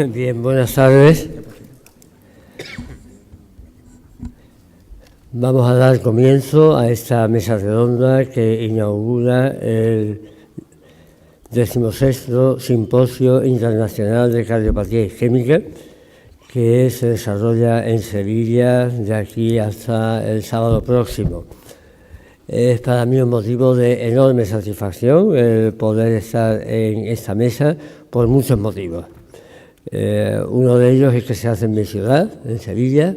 Bien, buenas tardes. Vamos a dar comienzo a esta mesa redonda que inaugura el 16º Simposio Internacional de Cardiopatía Isquémica, que se desarrolla en Sevilla de aquí hasta el sábado próximo. Es para mí un motivo de enorme satisfacción el poder estar en esta mesa por muchos motivos. Uno de ellos es que se hace en mi ciudad, en Sevilla.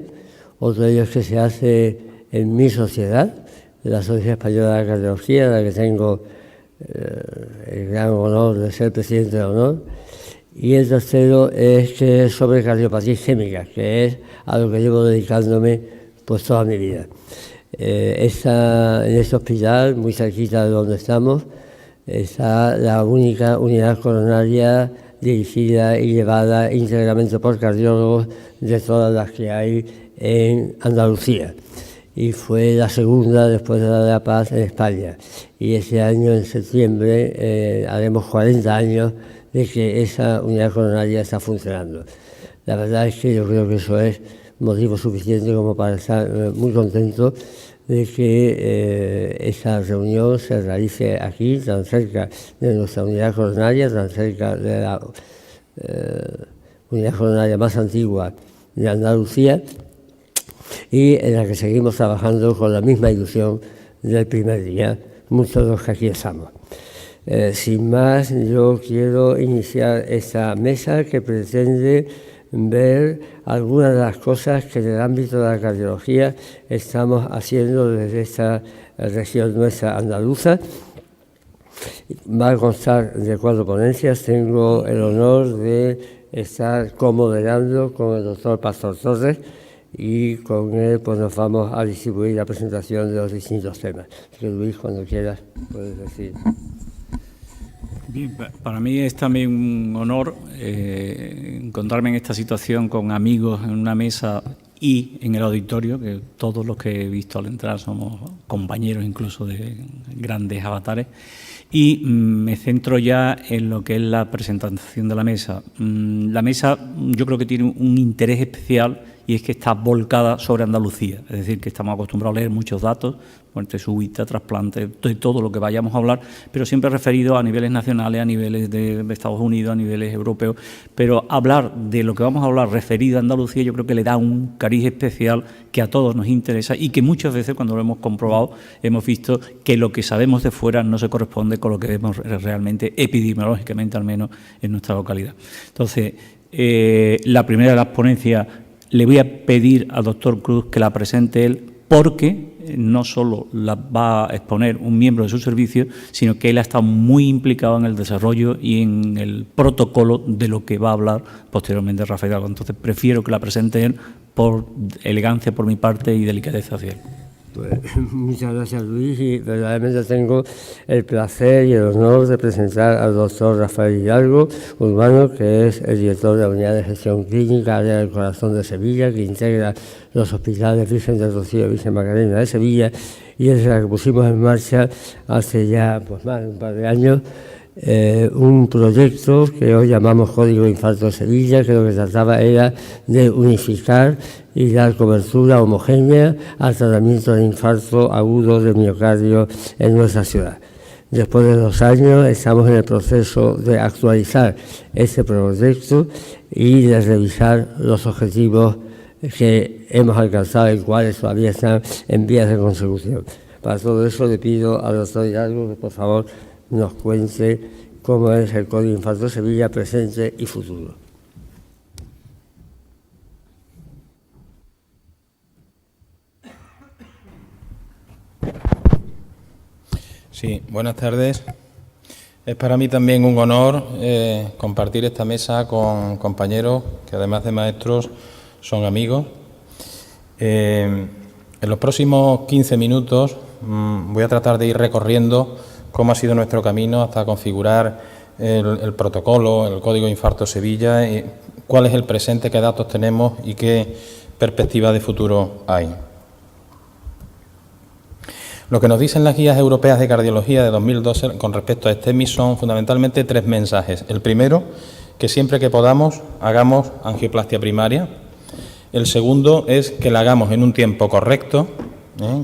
Otro de ellos es que se hace en mi sociedad, la Sociedad Española de Cardiología, de la que tengo el gran honor de ser presidente de honor. Y el tercero es que es sobre cardiopatía isquémica, que es a lo que llevo dedicándome pues toda mi vida. En este hospital, muy cerquita de donde estamos, está la única unidad coronaria dirigida y llevada íntegramente por cardiólogos de todas las que hay en Andalucía. Y fue la segunda después de la de La Paz en España. Y ese año, en septiembre, haremos 40 años de que esa unidad coronaria está funcionando. La verdad es que yo creo que eso es motivo suficiente como para estar muy contento de que esa reunión se realice aquí, tan cerca de nuestra unidad coronaria, tan cerca de la unidad coronaria más antigua de Andalucía, y en la que seguimos trabajando con la misma ilusión del primer día, muchos de los que aquí estamos. Sin más, yo quiero iniciar esta mesa que pretende ver algunas de las cosas que en el ámbito de la cardiología estamos haciendo desde esta región nuestra andaluza. Va a constar de 4 ponencias. Tengo el honor de estar comoderando con el doctor Pastor Torres, y con él pues nos vamos a distribuir la presentación de los distintos temas. Así que, Luis, cuando quieras, puedes decir. Bien, para mí es también un honor encontrarme en esta situación con amigos en una mesa y en el auditorio, que todos los que he visto al entrar somos compañeros incluso de grandes avatares. Y me centro ya en lo que es la presentación de la mesa. La mesa yo creo que tiene un interés especial, y es que está volcada sobre Andalucía, es decir, que estamos acostumbrados a leer muchos datos, muerte súbita, trasplante, de todo lo que vayamos a hablar, pero siempre referido a niveles nacionales, a niveles de Estados Unidos, a niveles europeos, pero hablar de lo que vamos a hablar referido a Andalucía yo creo que le da un cariz especial que a todos nos interesa y que muchas veces cuando lo hemos comprobado hemos visto que lo que sabemos de fuera no se corresponde con lo que vemos realmente epidemiológicamente, al menos en nuestra localidad. Entonces, la primera de las ponencias le voy a pedir al doctor Cruz que la presente él, porque no solo la va a exponer un miembro de su servicio, sino que él ha estado muy implicado en el desarrollo y en el protocolo de lo que va a hablar posteriormente Rafael Hidalgo. Entonces prefiero que la presente él por elegancia por mi parte y delicadeza hacia él. Pues, muchas gracias, Luis, y verdaderamente tengo el placer y el honor de presentar al doctor Rafael Hidalgo Urbano, que es el director de la Unidad de Gestión Clínica Área del Corazón de Sevilla, que integra los hospitales Virgen del Rocío y Virgen Macarena de Sevilla, y es la que pusimos en marcha hace ya pues, más de un par de años, un proyecto que hoy llamamos Código de Infarto de Sevilla, que lo que trataba era de unificar y dar cobertura homogénea al tratamiento de infarto agudo de miocardio en nuestra ciudad. Después de 2 años estamos en el proceso de actualizar este proyecto y de revisar los objetivos que hemos alcanzado y cuáles todavía están en vías de consecución. Para todo eso le pido al doctor Hidalgo que por favor nos cuente cómo es el Código de Infarto de Sevilla presente y futuro. Sí, buenas tardes. Es para mí también un honor compartir esta mesa con compañeros que además de maestros son amigos. En los próximos 15 minutos voy a tratar de ir recorriendo cómo ha sido nuestro camino hasta configurar el protocolo, el Código de Infarto Sevilla, y cuál es el presente, qué datos tenemos y qué perspectiva de futuro hay. Lo que nos dicen las guías europeas de cardiología de 2012 con respecto a STEMI son fundamentalmente 3 mensajes. El primero, que siempre que podamos hagamos angioplastia primaria. El segundo es que la hagamos en un tiempo correcto,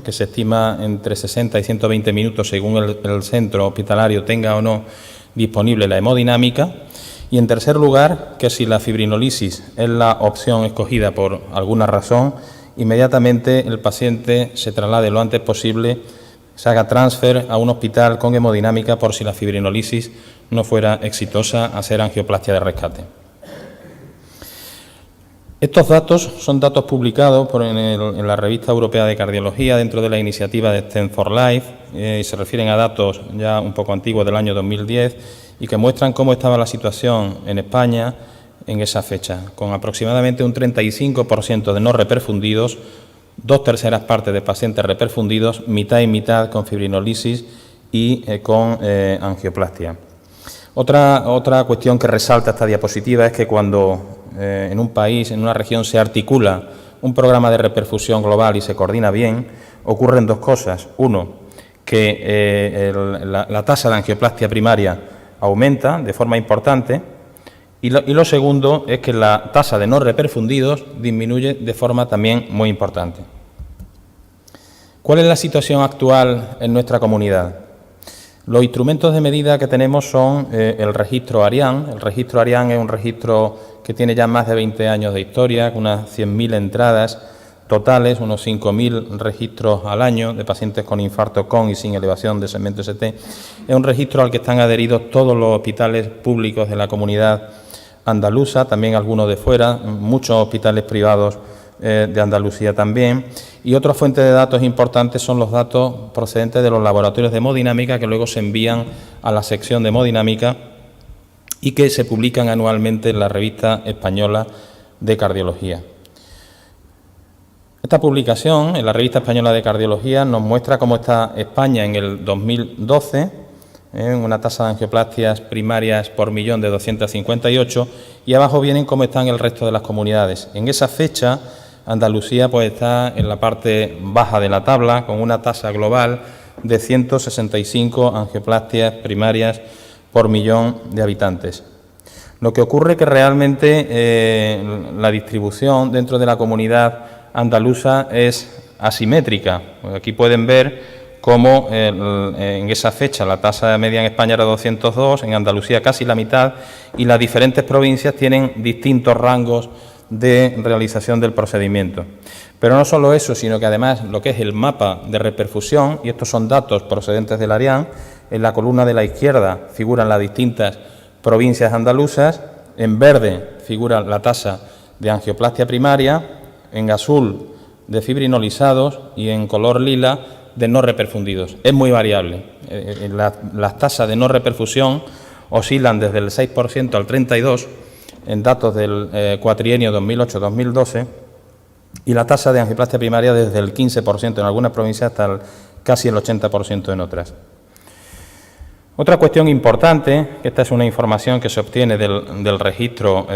que se estima entre 60 y 120 minutos según el centro hospitalario tenga o no disponible la hemodinámica. Y en tercer lugar, que si la fibrinolisis es la opción escogida por alguna razón, inmediatamente el paciente se traslade lo antes posible, se haga transfer a un hospital con hemodinámica por si la fibrinolisis no fuera exitosa, a hacer angioplastia de rescate. Estos datos son datos publicados en la Revista Europea de Cardiología dentro de la iniciativa de Stem for Life y se refieren a datos ya un poco antiguos del año 2010 y que muestran cómo estaba la situación en España en esa fecha, con aproximadamente un 35% de no reperfundidos, 2/3 partes de pacientes reperfundidos, mitad y mitad con fibrinolisis y con angioplastia. Otra cuestión que resalta esta diapositiva es que cuando en un país, en una región, se articula un programa de reperfusión global y se coordina bien, ocurren dos cosas. Uno, que la tasa de angioplastia primaria aumenta de forma importante y lo segundo es que la tasa de no reperfundidos disminuye de forma también muy importante. ¿Cuál es la situación actual en nuestra comunidad? Los instrumentos de medida que tenemos son el registro ARIAN. El registro ARIAN es un registro que tiene ya más de 20 años de historia, con unas 100.000 entradas totales, unos 5.000 registros al año de pacientes con infarto con y sin elevación de segmento ST. Es un registro al que están adheridos todos los hospitales públicos de la comunidad andaluza, también algunos de fuera, muchos hospitales privados de Andalucía también. Y otra fuente de datos importantes son los datos procedentes de los laboratorios de hemodinámica que luego se envían a la sección de hemodinámica y que se publican anualmente en la Revista Española de Cardiología. Esta publicación en la Revista Española de Cardiología nos muestra cómo está España en el 2012, en una tasa de angioplastias primarias por millón de 258, y abajo vienen cómo están el resto de las comunidades. En esa fecha, Andalucía pues está en la parte baja de la tabla, con una tasa global de 165 angioplastias primarias por millón de habitantes. Lo que ocurre es que realmente la distribución dentro de la comunidad andaluza es asimétrica. Aquí pueden ver cómo en esa fecha la tasa media en España era 202, en Andalucía casi la mitad, y las diferentes provincias tienen distintos rangos de realización del procedimiento. Pero no solo eso, sino que además lo que es el mapa de reperfusión, y estos son datos procedentes del ARIAN, en la columna de la izquierda figuran las distintas provincias andaluzas, en verde figura la tasa de angioplastia primaria, en azul de fibrinolizados y en color lila de no reperfundidos. Es muy variable. Las tasas de no reperfusión oscilan desde el 6% al 32% en datos del cuatrienio 2008-2012 y la tasa de angioplastia primaria desde el 15% en algunas provincias hasta casi el 80% en otras. Otra cuestión importante, que esta es una información que se obtiene del registro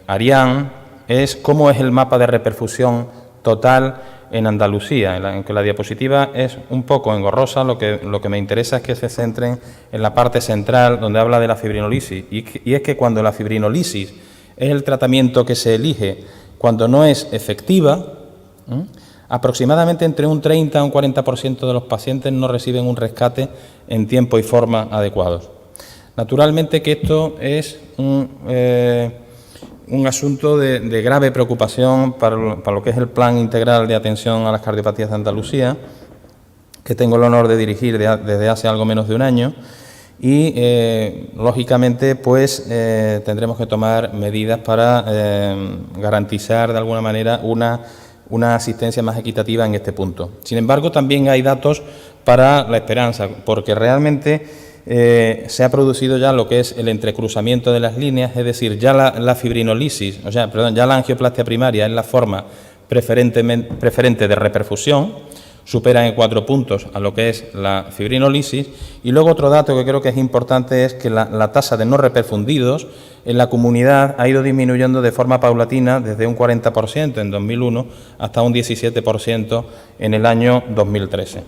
ARIAN, es cómo es el mapa de reperfusión total en Andalucía, en que la diapositiva es un poco engorrosa. Lo que me interesa es que se centren en la parte central donde habla de la fibrinolisis, y es que cuando la fibrinolisis es el tratamiento que se elige cuando no es efectiva, aproximadamente entre un 30 a un 40% de los pacientes no reciben un rescate en tiempo y forma adecuados. Naturalmente que esto es un asunto de grave preocupación para lo que es el Plan Integral de Atención a las Cardiopatías de Andalucía, que tengo el honor de dirigir desde hace algo menos de un año, y lógicamente pues tendremos que tomar medidas para garantizar de alguna manera una asistencia más equitativa en este punto. Sin embargo, también hay datos para la esperanza, porque realmente se ha producido ya lo que es el entrecruzamiento de las líneas, es decir, ya la fibrinolisis, ya la angioplastia primaria es la forma preferente de reperfusión, supera en 4 puntos a lo que es la fibrinolisis. Y luego otro dato que creo que es importante es que la tasa de no reperfundidos en la comunidad ha ido disminuyendo de forma paulatina desde un 40% en 2001 hasta un 17% en el año 2013.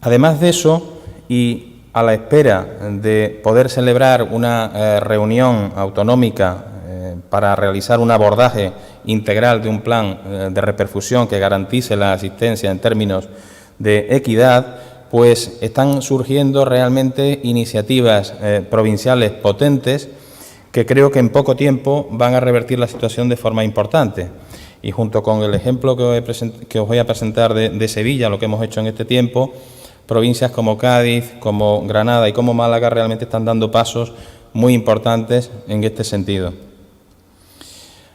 Además de eso, y a la espera de poder celebrar una reunión autonómica para realizar un abordaje integral de un plan de reperfusión que garantice la asistencia en términos de equidad, pues están surgiendo realmente iniciativas provinciales potentes que creo que en poco tiempo van a revertir la situación de forma importante. Y junto con el ejemplo que os voy a presentar de Sevilla, lo que hemos hecho en este tiempo, provincias como Cádiz, como Granada y como Málaga realmente están dando pasos muy importantes en este sentido.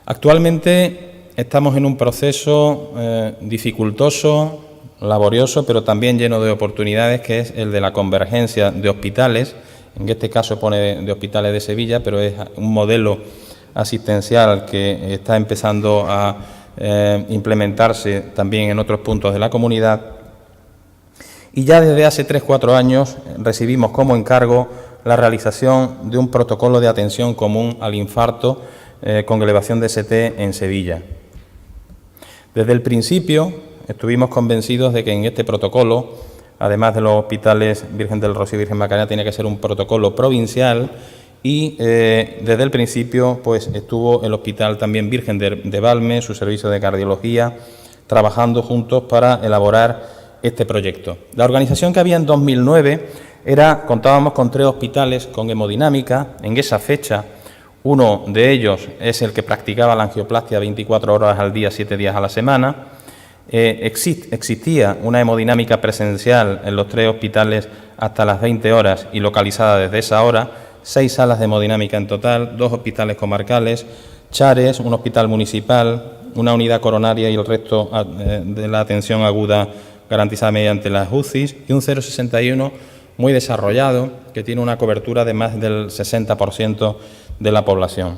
Actualmente estamos en un proceso dificultoso, laborioso, pero también lleno de oportunidades, que es el de la convergencia de hospitales. En este caso pone de hospitales de Sevilla, pero es un modelo asistencial que está empezando a implementarse también en otros puntos de la comunidad. Y ya desde hace 3-4 años recibimos como encargo la realización de un protocolo de atención común al infarto con elevación de ST en Sevilla. Desde el principio estuvimos convencidos de que en este protocolo, además de los hospitales Virgen del Rocío y Virgen Macarena, tenía que ser un protocolo provincial y desde el principio pues estuvo el Hospital también Virgen de Valme, su servicio de cardiología, trabajando juntos para elaborar este proyecto. La organización que había en 2009 contábamos con 3 hospitales con hemodinámica. En esa fecha, uno de ellos es el que practicaba la angioplastia 24 horas al día, 7 días a la semana. Existía una hemodinámica presencial en los 3 hospitales hasta las 20 horas y localizada desde esa hora, 6 salas de hemodinámica en total, 2 hospitales comarcales, Chares, un hospital municipal, una unidad coronaria y el resto de la atención aguda garantizada mediante las UCIs, y un 061 muy desarrollado que tiene una cobertura de más del 60% de la población.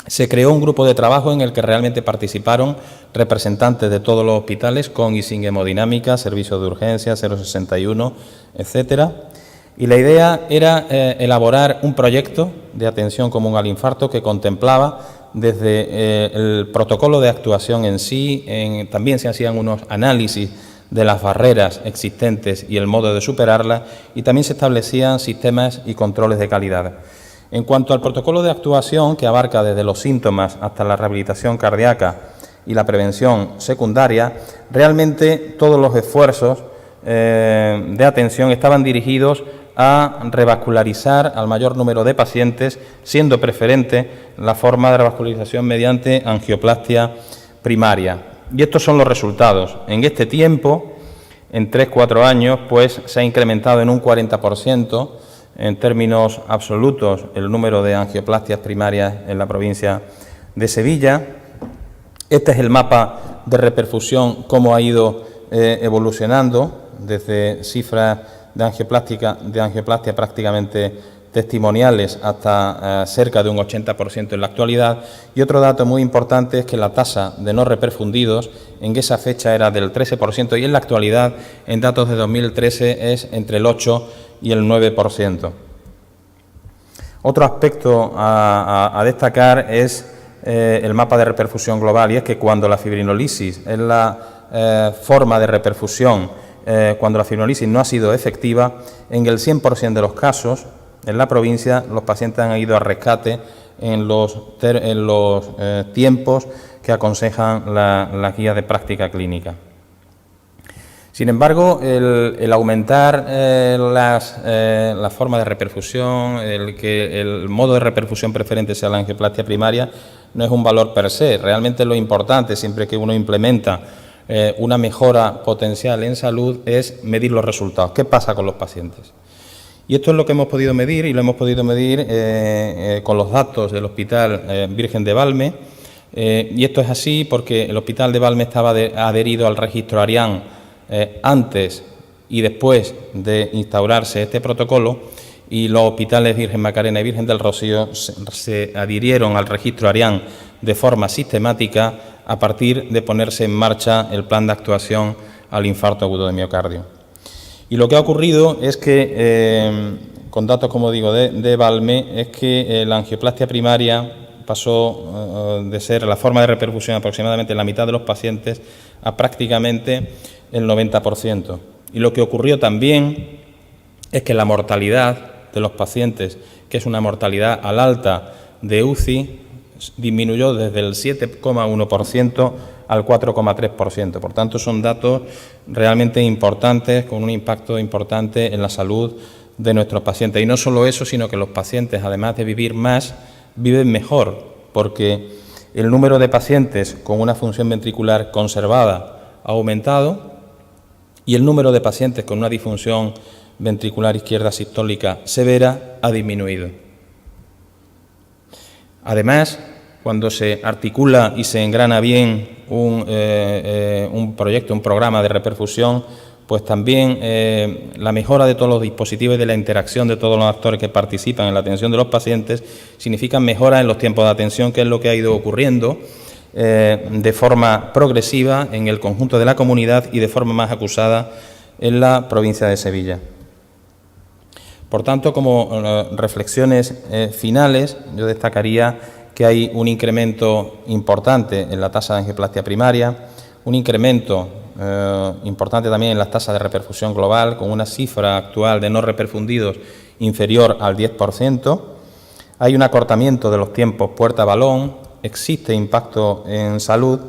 Se creó un grupo de trabajo en el que realmente participaron representantes de todos los hospitales con y sin hemodinámica, servicios de urgencia, 061, etcétera. Y la idea era elaborar un proyecto de atención común al infarto que contemplaba desde el protocolo de actuación en sí, también se hacían unos análisis de las barreras existentes y el modo de superarlas, y también se establecían sistemas y controles de calidad. En cuanto al protocolo de actuación, que abarca desde los síntomas hasta la rehabilitación cardíaca y la prevención secundaria, realmente todos los esfuerzos de atención estaban dirigidos a revascularizar al mayor número de pacientes, siendo preferente la forma de revascularización mediante angioplastia primaria. Y estos son los resultados. En este tiempo, en 3-4 años, pues se ha incrementado en un 40% en términos absolutos el número de angioplastias primarias en la provincia de Sevilla. Este es el mapa de reperfusión, cómo ha ido evolucionando desde cifras de angioplastia prácticamente testimoniales hasta cerca de un 80% en la actualidad. Y otro dato muy importante es que la tasa de no reperfundidos en esa fecha era del 13% y en la actualidad, en datos de 2013, es entre el 8 y el 9%. Otro aspecto a destacar es el mapa de reperfusión global, y es que cuando la fibrinolisis es la forma de reperfusión, cuando la fibrinolisis no ha sido efectiva, en el 100% de los casos en la provincia los pacientes han ido a rescate en los tiempos que aconsejan la guía de práctica clínica. Sin embargo, el aumentar la forma de reperfusión, que el modo de reperfusión preferente sea la angioplastia primaria, no es un valor per se. Realmente lo importante, siempre que uno implementa una mejora potencial en salud, es medir los resultados. ¿Qué pasa con los pacientes? Y esto es lo que hemos podido medir, y lo hemos podido medir con los datos del Hospital Virgen de Valme. Y esto es así porque el Hospital de Valme estaba adherido al registro ARIAN antes y después de instaurarse este protocolo, y los hospitales Virgen Macarena y Virgen del Rocío se adhirieron al registro ARIAN de forma sistemática a partir de ponerse en marcha el plan de actuación al infarto agudo de miocardio. Y lo que ha ocurrido es que, con datos, como digo, de Valme, es que la angioplastia primaria pasó de ser la forma de reperfusión aproximadamente la mitad de los pacientes a prácticamente el 90%. Y lo que ocurrió también es que la mortalidad de los pacientes, que es una mortalidad al alta de UCI, disminuyó desde el 7,1% al 4,3%. Por tanto, son datos realmente importantes, con un impacto importante en la salud de nuestros pacientes. Y no solo eso, sino que los pacientes, además de vivir más, viven mejor, porque el número de pacientes con una función ventricular conservada ha aumentado y el número de pacientes con una disfunción ventricular izquierda sistólica severa ha disminuido. Además, cuando se articula y se engrana bien un proyecto, un programa de reperfusión, pues también la mejora de todos los dispositivos y de la interacción de todos los actores que participan en la atención de los pacientes significan mejora en los tiempos de atención, que es lo que ha ido ocurriendo de forma progresiva en el conjunto de la comunidad y de forma más acusada en la provincia de Sevilla. Por tanto, como reflexiones finales, yo destacaría que hay un incremento importante en la tasa de angioplastia primaria, un incremento importante también en las tasas de reperfusión global, con una cifra actual de no reperfundidos inferior al 10%. Hay un acortamiento de los tiempos puerta-balón, existe impacto en salud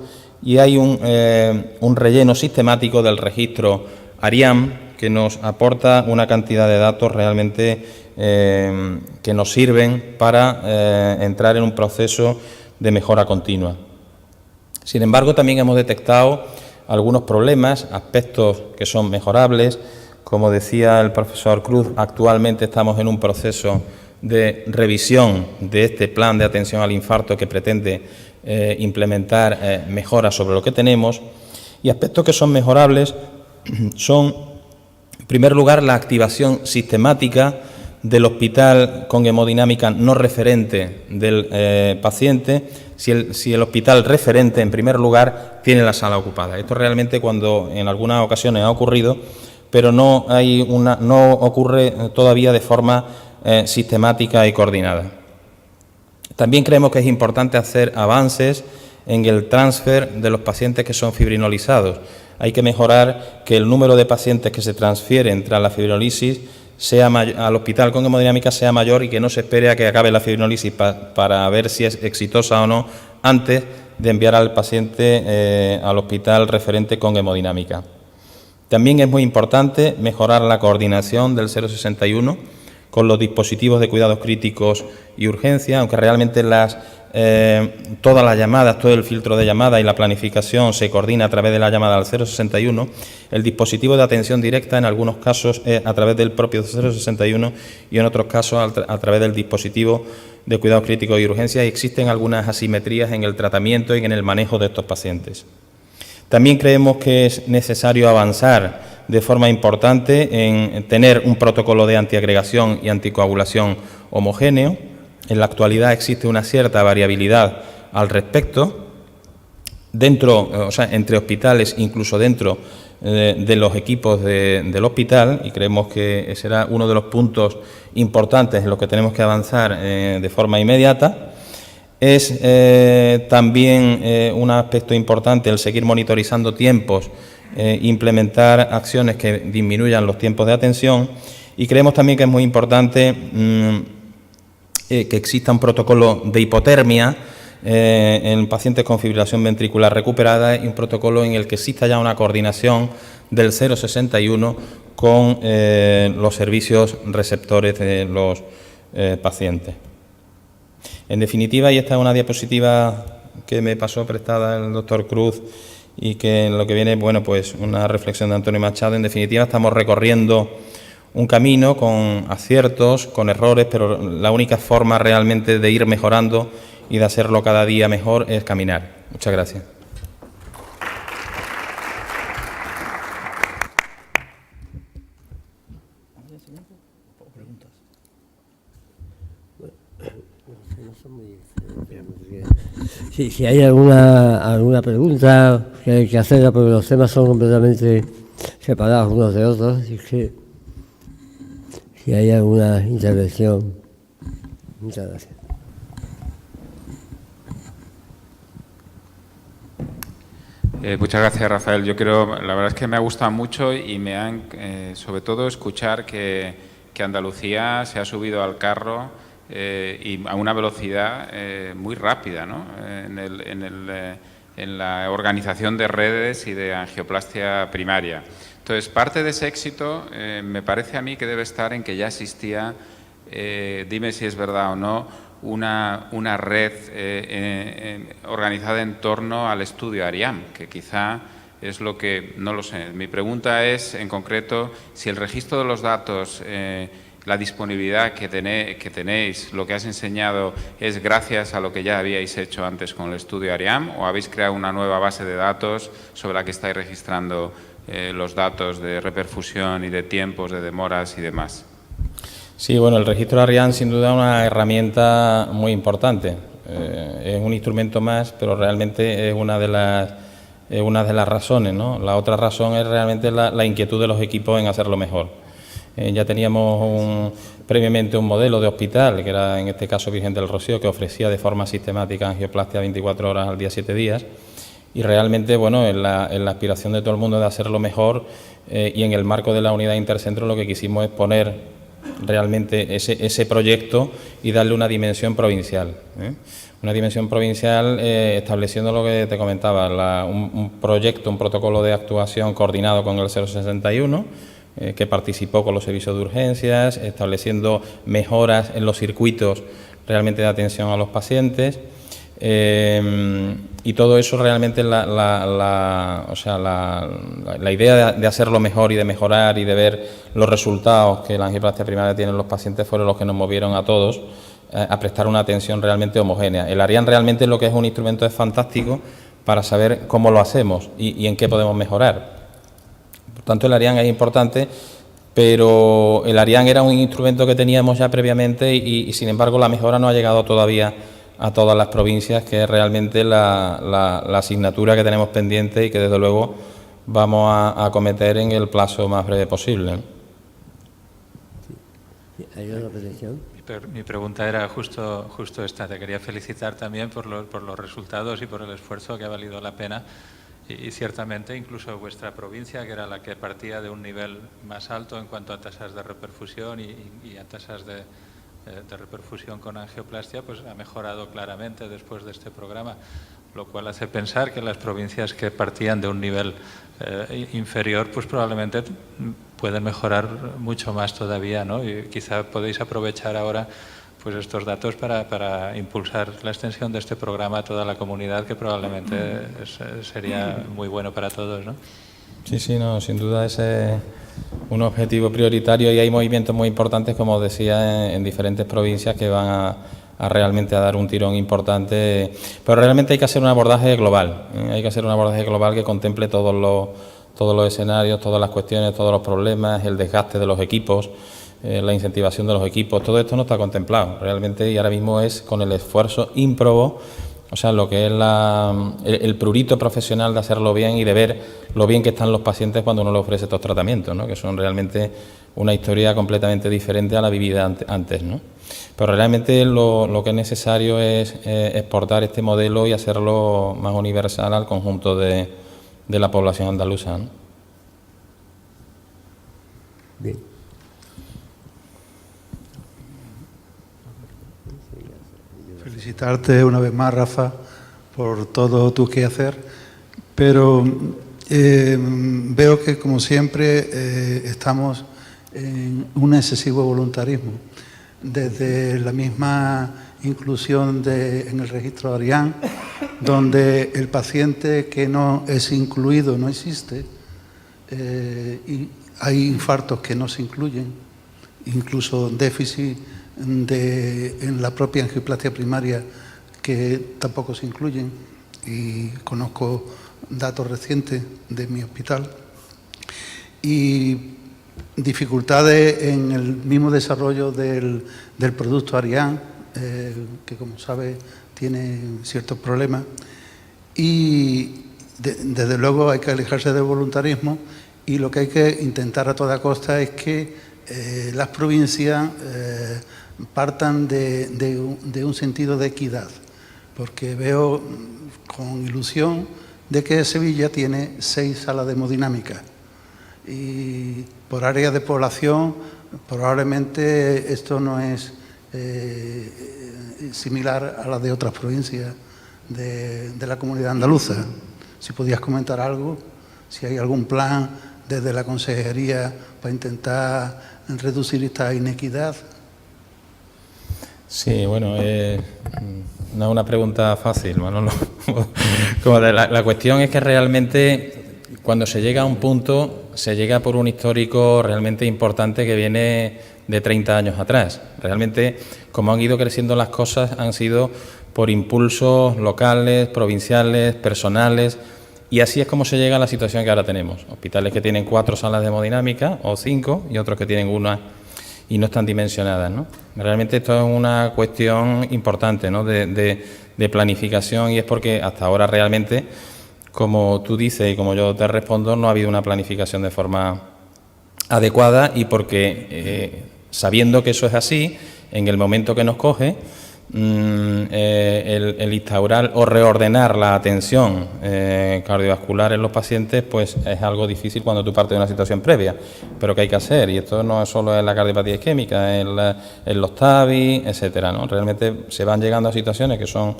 y hay un relleno sistemático del registro ARIAM, que nos aporta una cantidad de datos realmente que nos sirven para entrar en un proceso de mejora continua. Sin embargo, también hemos detectado algunos problemas, aspectos que son mejorables. Como decía el profesor Cruz, actualmente estamos en un proceso de revisión de este plan de atención al infarto que pretende implementar mejoras sobre lo que tenemos, y aspectos que son mejorables son, en primer lugar, la activación sistemática del hospital con hemodinámica no referente del paciente, si el hospital referente, en primer lugar, tiene la sala ocupada. Esto realmente, cuando en algunas ocasiones ha ocurrido, pero no ocurre todavía de forma sistemática y coordinada. También creemos que es importante hacer avances en el transfer de los pacientes que son fibrinolizados. Hay que mejorar que el número de pacientes que se transfieren tras la fibrinolisis al hospital con hemodinámica sea mayor y que no se espere a que acabe la fibrinolisis para ver si es exitosa o no antes de enviar al paciente al hospital referente con hemodinámica. También es muy importante mejorar la coordinación del 061 con los dispositivos de cuidados críticos y urgencia, aunque realmente todas las llamadas, todo el filtro de llamadas y la planificación se coordina a través de la llamada al 061, el dispositivo de atención directa en algunos casos es a través del propio 061 y en otros casos a través del dispositivo de cuidados críticos y urgencia, y existen algunas asimetrías en el tratamiento y en el manejo de estos pacientes. También creemos que es necesario avanzar de forma importante en tener un protocolo de antiagregación y anticoagulación homogéneo. En la actualidad existe una cierta variabilidad al respecto, entre hospitales, incluso dentro de los equipos del hospital, y creemos que será uno de los puntos importantes en los que tenemos que avanzar de forma inmediata. Es también un aspecto importante el seguir monitorizando tiempos, implementar acciones que disminuyan los tiempos de atención, y creemos también que es muy importante que exista un protocolo de hipotermia en pacientes con fibrilación ventricular recuperada y un protocolo en el que exista ya una coordinación del 061 con los servicios receptores de los pacientes. En definitiva, y esta es una diapositiva que me pasó prestada el doctor Cruz y que en lo que viene, bueno, pues una reflexión de Antonio Machado. En definitiva, estamos recorriendo un camino con aciertos, con errores, pero la única forma realmente de ir mejorando y de hacerlo cada día mejor es caminar. Muchas gracias. Si hay alguna pregunta que hay que hacerla, porque los temas son completamente separados unos de otros, y que si hay alguna intervención. Muchas gracias. Muchas gracias, Rafael. La verdad es que me ha gustado mucho y me han, sobre todo, escuchar que que Andalucía se ha subido al carro y a una velocidad muy rápida, ¿no? En la organización de redes y de angioplastia primaria. Entonces, parte de ese éxito me parece a mí que debe estar en que ya existía, dime si es verdad o no, una red organizada en torno al estudio ARIAM, que quizá es lo que, no lo sé. Mi pregunta es, en concreto, si el registro de los datos, la disponibilidad que tenéis, lo que has enseñado, es gracias a lo que ya habíais hecho antes con el estudio ARIAM, o habéis creado una nueva base de datos sobre la que estáis registrando los datos de reperfusión y de tiempos, de demoras y demás. Sí, bueno, el registro ARIAM sin duda es una herramienta muy importante. Es un instrumento más, pero realmente es una de las razones, ¿no? La otra razón es realmente la inquietud de los equipos en hacerlo mejor. Ya teníamos previamente un modelo de hospital, que era en este caso Virgen del Rocío, que ofrecía de forma sistemática angioplastia 24 horas al día, 7 días. Y realmente, bueno, en la aspiración de todo el mundo de hacerlo mejor y en el marco de la unidad intercentro lo que quisimos es poner realmente ese proyecto y darle una dimensión provincial. Una dimensión provincial estableciendo lo que te comentaba, un proyecto, un protocolo de actuación coordinado con el 061, que participó con los servicios de urgencias, estableciendo mejoras en los circuitos realmente de atención a los pacientes. Y todo eso realmente la idea de hacerlo mejor y de mejorar y de ver los resultados que la angioplastia primaria tiene en los pacientes fueron los que nos movieron a todos a prestar una atención realmente homogénea. El ARIAM realmente lo que es un instrumento es fantástico para saber cómo lo hacemos y en qué podemos mejorar. Por tanto, el ARIAM es importante, pero el ARIAM era un instrumento que teníamos ya previamente y sin embargo la mejora no ha llegado todavía a todas las provincias, que es realmente la asignatura que tenemos pendiente y que desde luego vamos a acometer en el plazo más breve posible. ¿Hay una petición? Mi pregunta era justo esta. Te quería felicitar también por los resultados y por el esfuerzo, que ha valido la pena. Y ciertamente incluso vuestra provincia, que era la que partía de un nivel más alto en cuanto a tasas de reperfusión y a tasas de reperfusión con angioplastia, pues ha mejorado claramente después de este programa, lo cual hace pensar que las provincias que partían de un nivel inferior, pues probablemente pueden mejorar mucho más todavía, ¿no? Y quizá podéis aprovechar ahora pues estos datos para impulsar la extensión de este programa a toda la comunidad, que probablemente sería muy bueno para todos, ¿no? Sí, no, sin duda ese es un objetivo prioritario y hay movimientos muy importantes, como decía, en diferentes provincias que van a realmente a dar un tirón importante, pero realmente hay que hacer un abordaje global, hay que hacer un abordaje global que contemple todos los escenarios, todas las cuestiones, todos los problemas, el desgaste de los equipos, la incentivación de los equipos, todo esto no está contemplado realmente y ahora mismo es con el esfuerzo ímprobo, o sea, lo que es el prurito profesional de hacerlo bien y de ver lo bien que están los pacientes cuando uno les ofrece estos tratamientos, ¿no? Que son realmente una historia completamente diferente a la vivida antes, ¿no? Pero realmente lo que es necesario es exportar este modelo y hacerlo más universal al conjunto de la población andaluza, ¿no? Bien. Felicitarte una vez más, Rafa, por todo tu quehacer, pero veo que, como siempre, estamos en un excesivo voluntarismo. Desde la misma inclusión en el registro ARIAM, donde el paciente que no es incluido no existe, y hay infartos que no se incluyen, incluso déficit en la propia angioplastia primaria que tampoco se incluyen, y conozco datos recientes de mi hospital, y dificultades en el mismo desarrollo del producto ARIAM, que como sabe tiene ciertos problemas, y desde luego hay que alejarse del voluntarismo y lo que hay que intentar a toda costa es que las provincias partan de un sentido de equidad, porque veo con ilusión de que Sevilla tiene 6 salas de hemodinámica y por área de población Probablemente esto no es similar a la de otras provincias de la comunidad andaluza. Si podías comentar algo, si hay algún plan desde la consejería para intentar reducir esta inequidad. Sí, bueno, no es una pregunta fácil, Manolo. Como la cuestión es que realmente cuando se llega a un punto, se llega por un histórico realmente importante que viene de 30 años atrás. Realmente, como han ido creciendo las cosas, han sido por impulsos locales, provinciales, personales, y así es como se llega a la situación que ahora tenemos. Hospitales que tienen 4 salas de hemodinámica o 5 y otros que tienen 1 y no están dimensionadas, ¿no? Realmente esto es una cuestión importante, ¿no?, de planificación, y es porque hasta ahora realmente, como tú dices y como yo te respondo, no ha habido una planificación de forma adecuada, y porque sabiendo que eso es así, en el momento que nos coge, el instaurar o reordenar la atención cardiovascular en los pacientes, pues es algo difícil cuando tú partes de una situación previa, pero que hay que hacer, y esto no es solo en la cardiopatía isquémica, en los TAVI, etcétera, ¿no? Realmente se van llegando a situaciones que son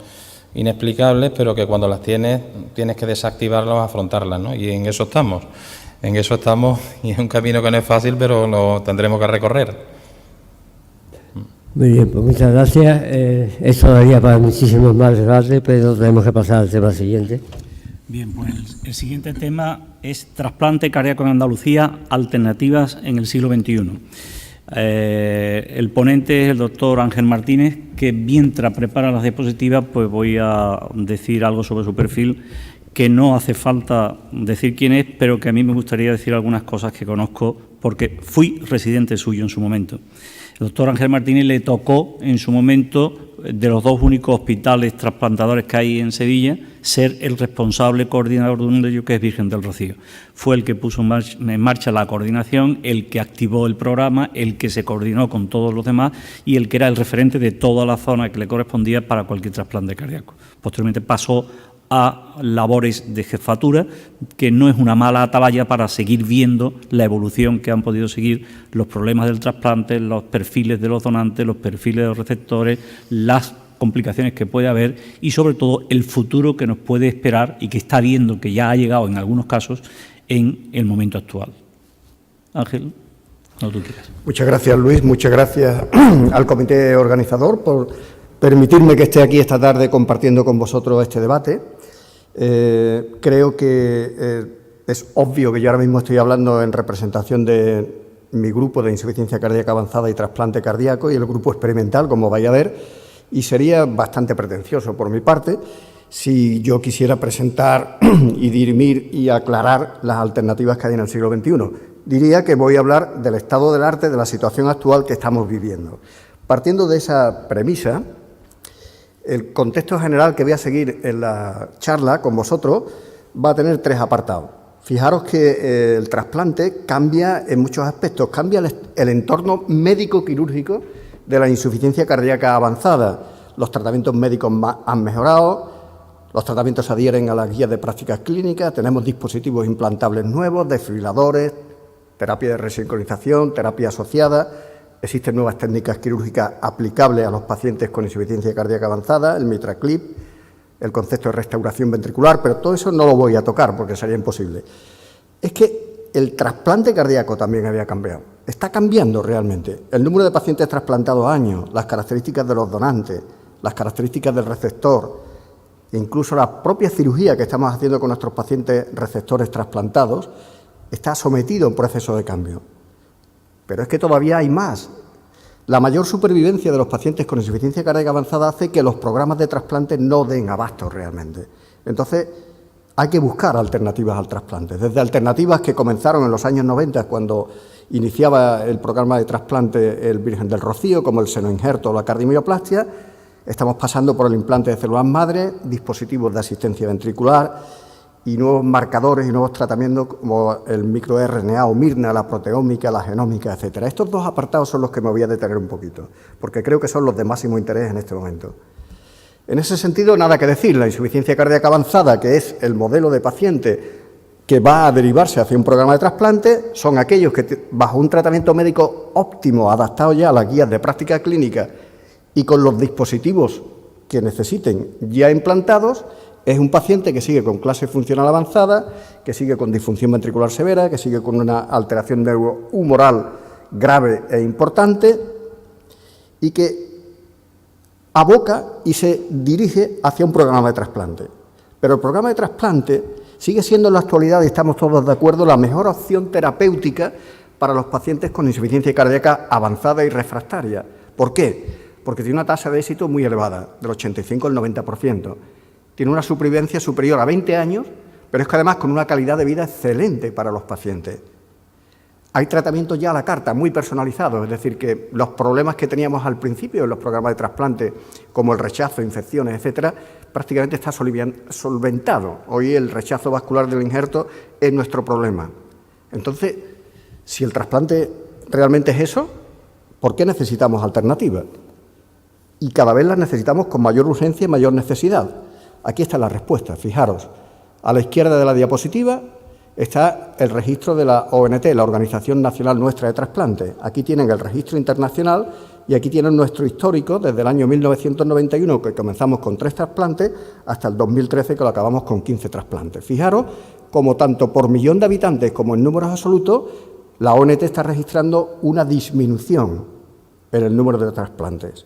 inexplicables, pero que cuando las tienes que desactivarlas, afrontarlas, ¿no? Y en eso estamos, y es un camino que no es fácil, pero lo tendremos que recorrer. Muy bien, pues muchas gracias. Esto daría para muchísimos más debates, pero tenemos que pasar al tema siguiente. Bien, pues el siguiente tema es trasplante cardíaco en Andalucía, alternativas en el siglo XXI. El ponente es el doctor Ángel Martínez, que mientras prepara las diapositivas, pues voy a decir algo sobre su perfil, que no hace falta decir quién es, pero que a mí me gustaría decir algunas cosas que conozco, porque fui residente suyo en su momento. El doctor Ángel Martínez le tocó en su momento, de los 2 únicos hospitales trasplantadores que hay en Sevilla, ser el responsable coordinador de uno de ellos, que es Virgen del Rocío. Fue el que puso en marcha la coordinación, el que activó el programa, el que se coordinó con todos los demás y el que era el referente de toda la zona que le correspondía para cualquier trasplante cardíaco. Posteriormente pasó a labores de jefatura, que no es una mala atalaya para seguir viendo la evolución que han podido seguir los problemas del trasplante, los perfiles de los donantes, los perfiles de los receptores, las complicaciones que puede haber y, sobre todo, el futuro que nos puede esperar y que está viendo que ya ha llegado en algunos casos en el momento actual. Ángel, cuando tú quieras. Muchas gracias, Luis. Muchas gracias al comité organizador por permitirme que esté aquí esta tarde compartiendo con vosotros este debate. Creo que es obvio que yo ahora mismo estoy hablando en representación de mi grupo de insuficiencia cardíaca avanzada y trasplante cardíaco y el grupo experimental, como vais a ver, y sería bastante pretencioso por mi parte si yo quisiera presentar y dirimir y aclarar las alternativas que hay en el siglo XXI. Diría que voy a hablar del estado del arte, de la situación actual que estamos viviendo. Partiendo de esa premisa, el contexto general que voy a seguir en la charla con vosotros va a tener 3 apartados. Fijaros que el trasplante cambia en muchos aspectos, cambia el entorno médico-quirúrgico de la insuficiencia cardíaca avanzada. Los tratamientos médicos han mejorado, los tratamientos adhieren a las guías de prácticas clínicas, tenemos dispositivos implantables nuevos, desfibriladores, terapia de resincronización, terapia asociada. Existen nuevas técnicas quirúrgicas aplicables a los pacientes con insuficiencia cardíaca avanzada, el MitraClip, el concepto de restauración ventricular, pero todo eso no lo voy a tocar porque sería imposible. Es que el trasplante cardíaco también había cambiado. Está cambiando realmente. El número de pacientes trasplantados a año, las características de los donantes, las características del receptor, incluso la propia cirugía que estamos haciendo con nuestros pacientes receptores trasplantados, está sometido a un proceso de cambio. Pero es que todavía hay más. La mayor supervivencia de los pacientes con insuficiencia cardíaca avanzada hace que los programas de trasplante no den abasto realmente. Entonces, hay que buscar alternativas al trasplante. Desde alternativas que comenzaron en los años 90, cuando iniciaba el programa de trasplante el Virgen del Rocío, como el senoinjerto o la cardiomioplastia, estamos pasando por el implante de células madre, dispositivos de asistencia ventricular y nuevos marcadores y nuevos tratamientos como el microRNA o Mirna, la proteómica, la genómica, etcétera. Estos 2 apartados son los que me voy a detener un poquito, porque creo que son los de máximo interés en este momento. En ese sentido, nada que decir, la insuficiencia cardíaca avanzada, que es el modelo de paciente que va a derivarse hacia un programa de trasplante son aquellos que, bajo un tratamiento médico óptimo, adaptado ya a las guías de práctica clínica y con los dispositivos que necesiten ya implantados, es un paciente que sigue con clase funcional avanzada, que sigue con disfunción ventricular severa, que sigue con una alteración neurohumoral grave e importante y que aboca y se dirige hacia un programa de trasplante. Pero el programa de trasplante sigue siendo en la actualidad, y estamos todos de acuerdo, la mejor opción terapéutica para los pacientes con insuficiencia cardíaca avanzada y refractaria. ¿Por qué? Porque tiene una tasa de éxito muy elevada, del 85 al 90%. Tiene una supervivencia superior a 20 años, pero es que además con una calidad de vida excelente para los pacientes. Hay tratamientos ya a la carta, muy personalizados, es decir, que los problemas que teníamos al principio en los programas de trasplante, como el rechazo, infecciones, etcétera, prácticamente está solventado. Hoy el rechazo vascular del injerto es nuestro problema. Entonces, si el trasplante realmente es eso, ¿por qué necesitamos alternativas? Y cada vez las necesitamos con mayor urgencia y mayor necesidad. Aquí está la respuesta, fijaros. A la izquierda de la diapositiva está el registro de la ONT, la Organización Nacional Nuestra de Trasplante. Aquí tienen el registro internacional y aquí tienen nuestro histórico desde el año 1991, que comenzamos con 3 trasplantes, hasta el 2013, que lo acabamos con 15 trasplantes. Fijaros como tanto por millón de habitantes como en números absolutos, la ONT está registrando una disminución en el número de trasplantes.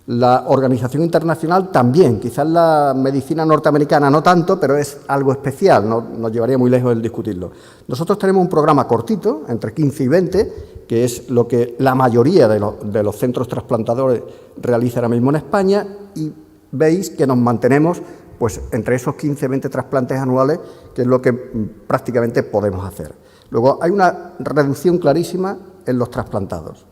La Organización Internacional también, quizás la medicina norteamericana no tanto, pero es algo especial, no nos llevaría muy lejos el discutirlo. Nosotros tenemos un programa cortito, entre 15 y 20, que es lo que la mayoría de los centros trasplantadores realiza ahora mismo en España, y veis que nos mantenemos pues entre esos 15 y 20 trasplantes anuales, que es lo que prácticamente podemos hacer. Luego, hay una reducción clarísima en los trasplantados.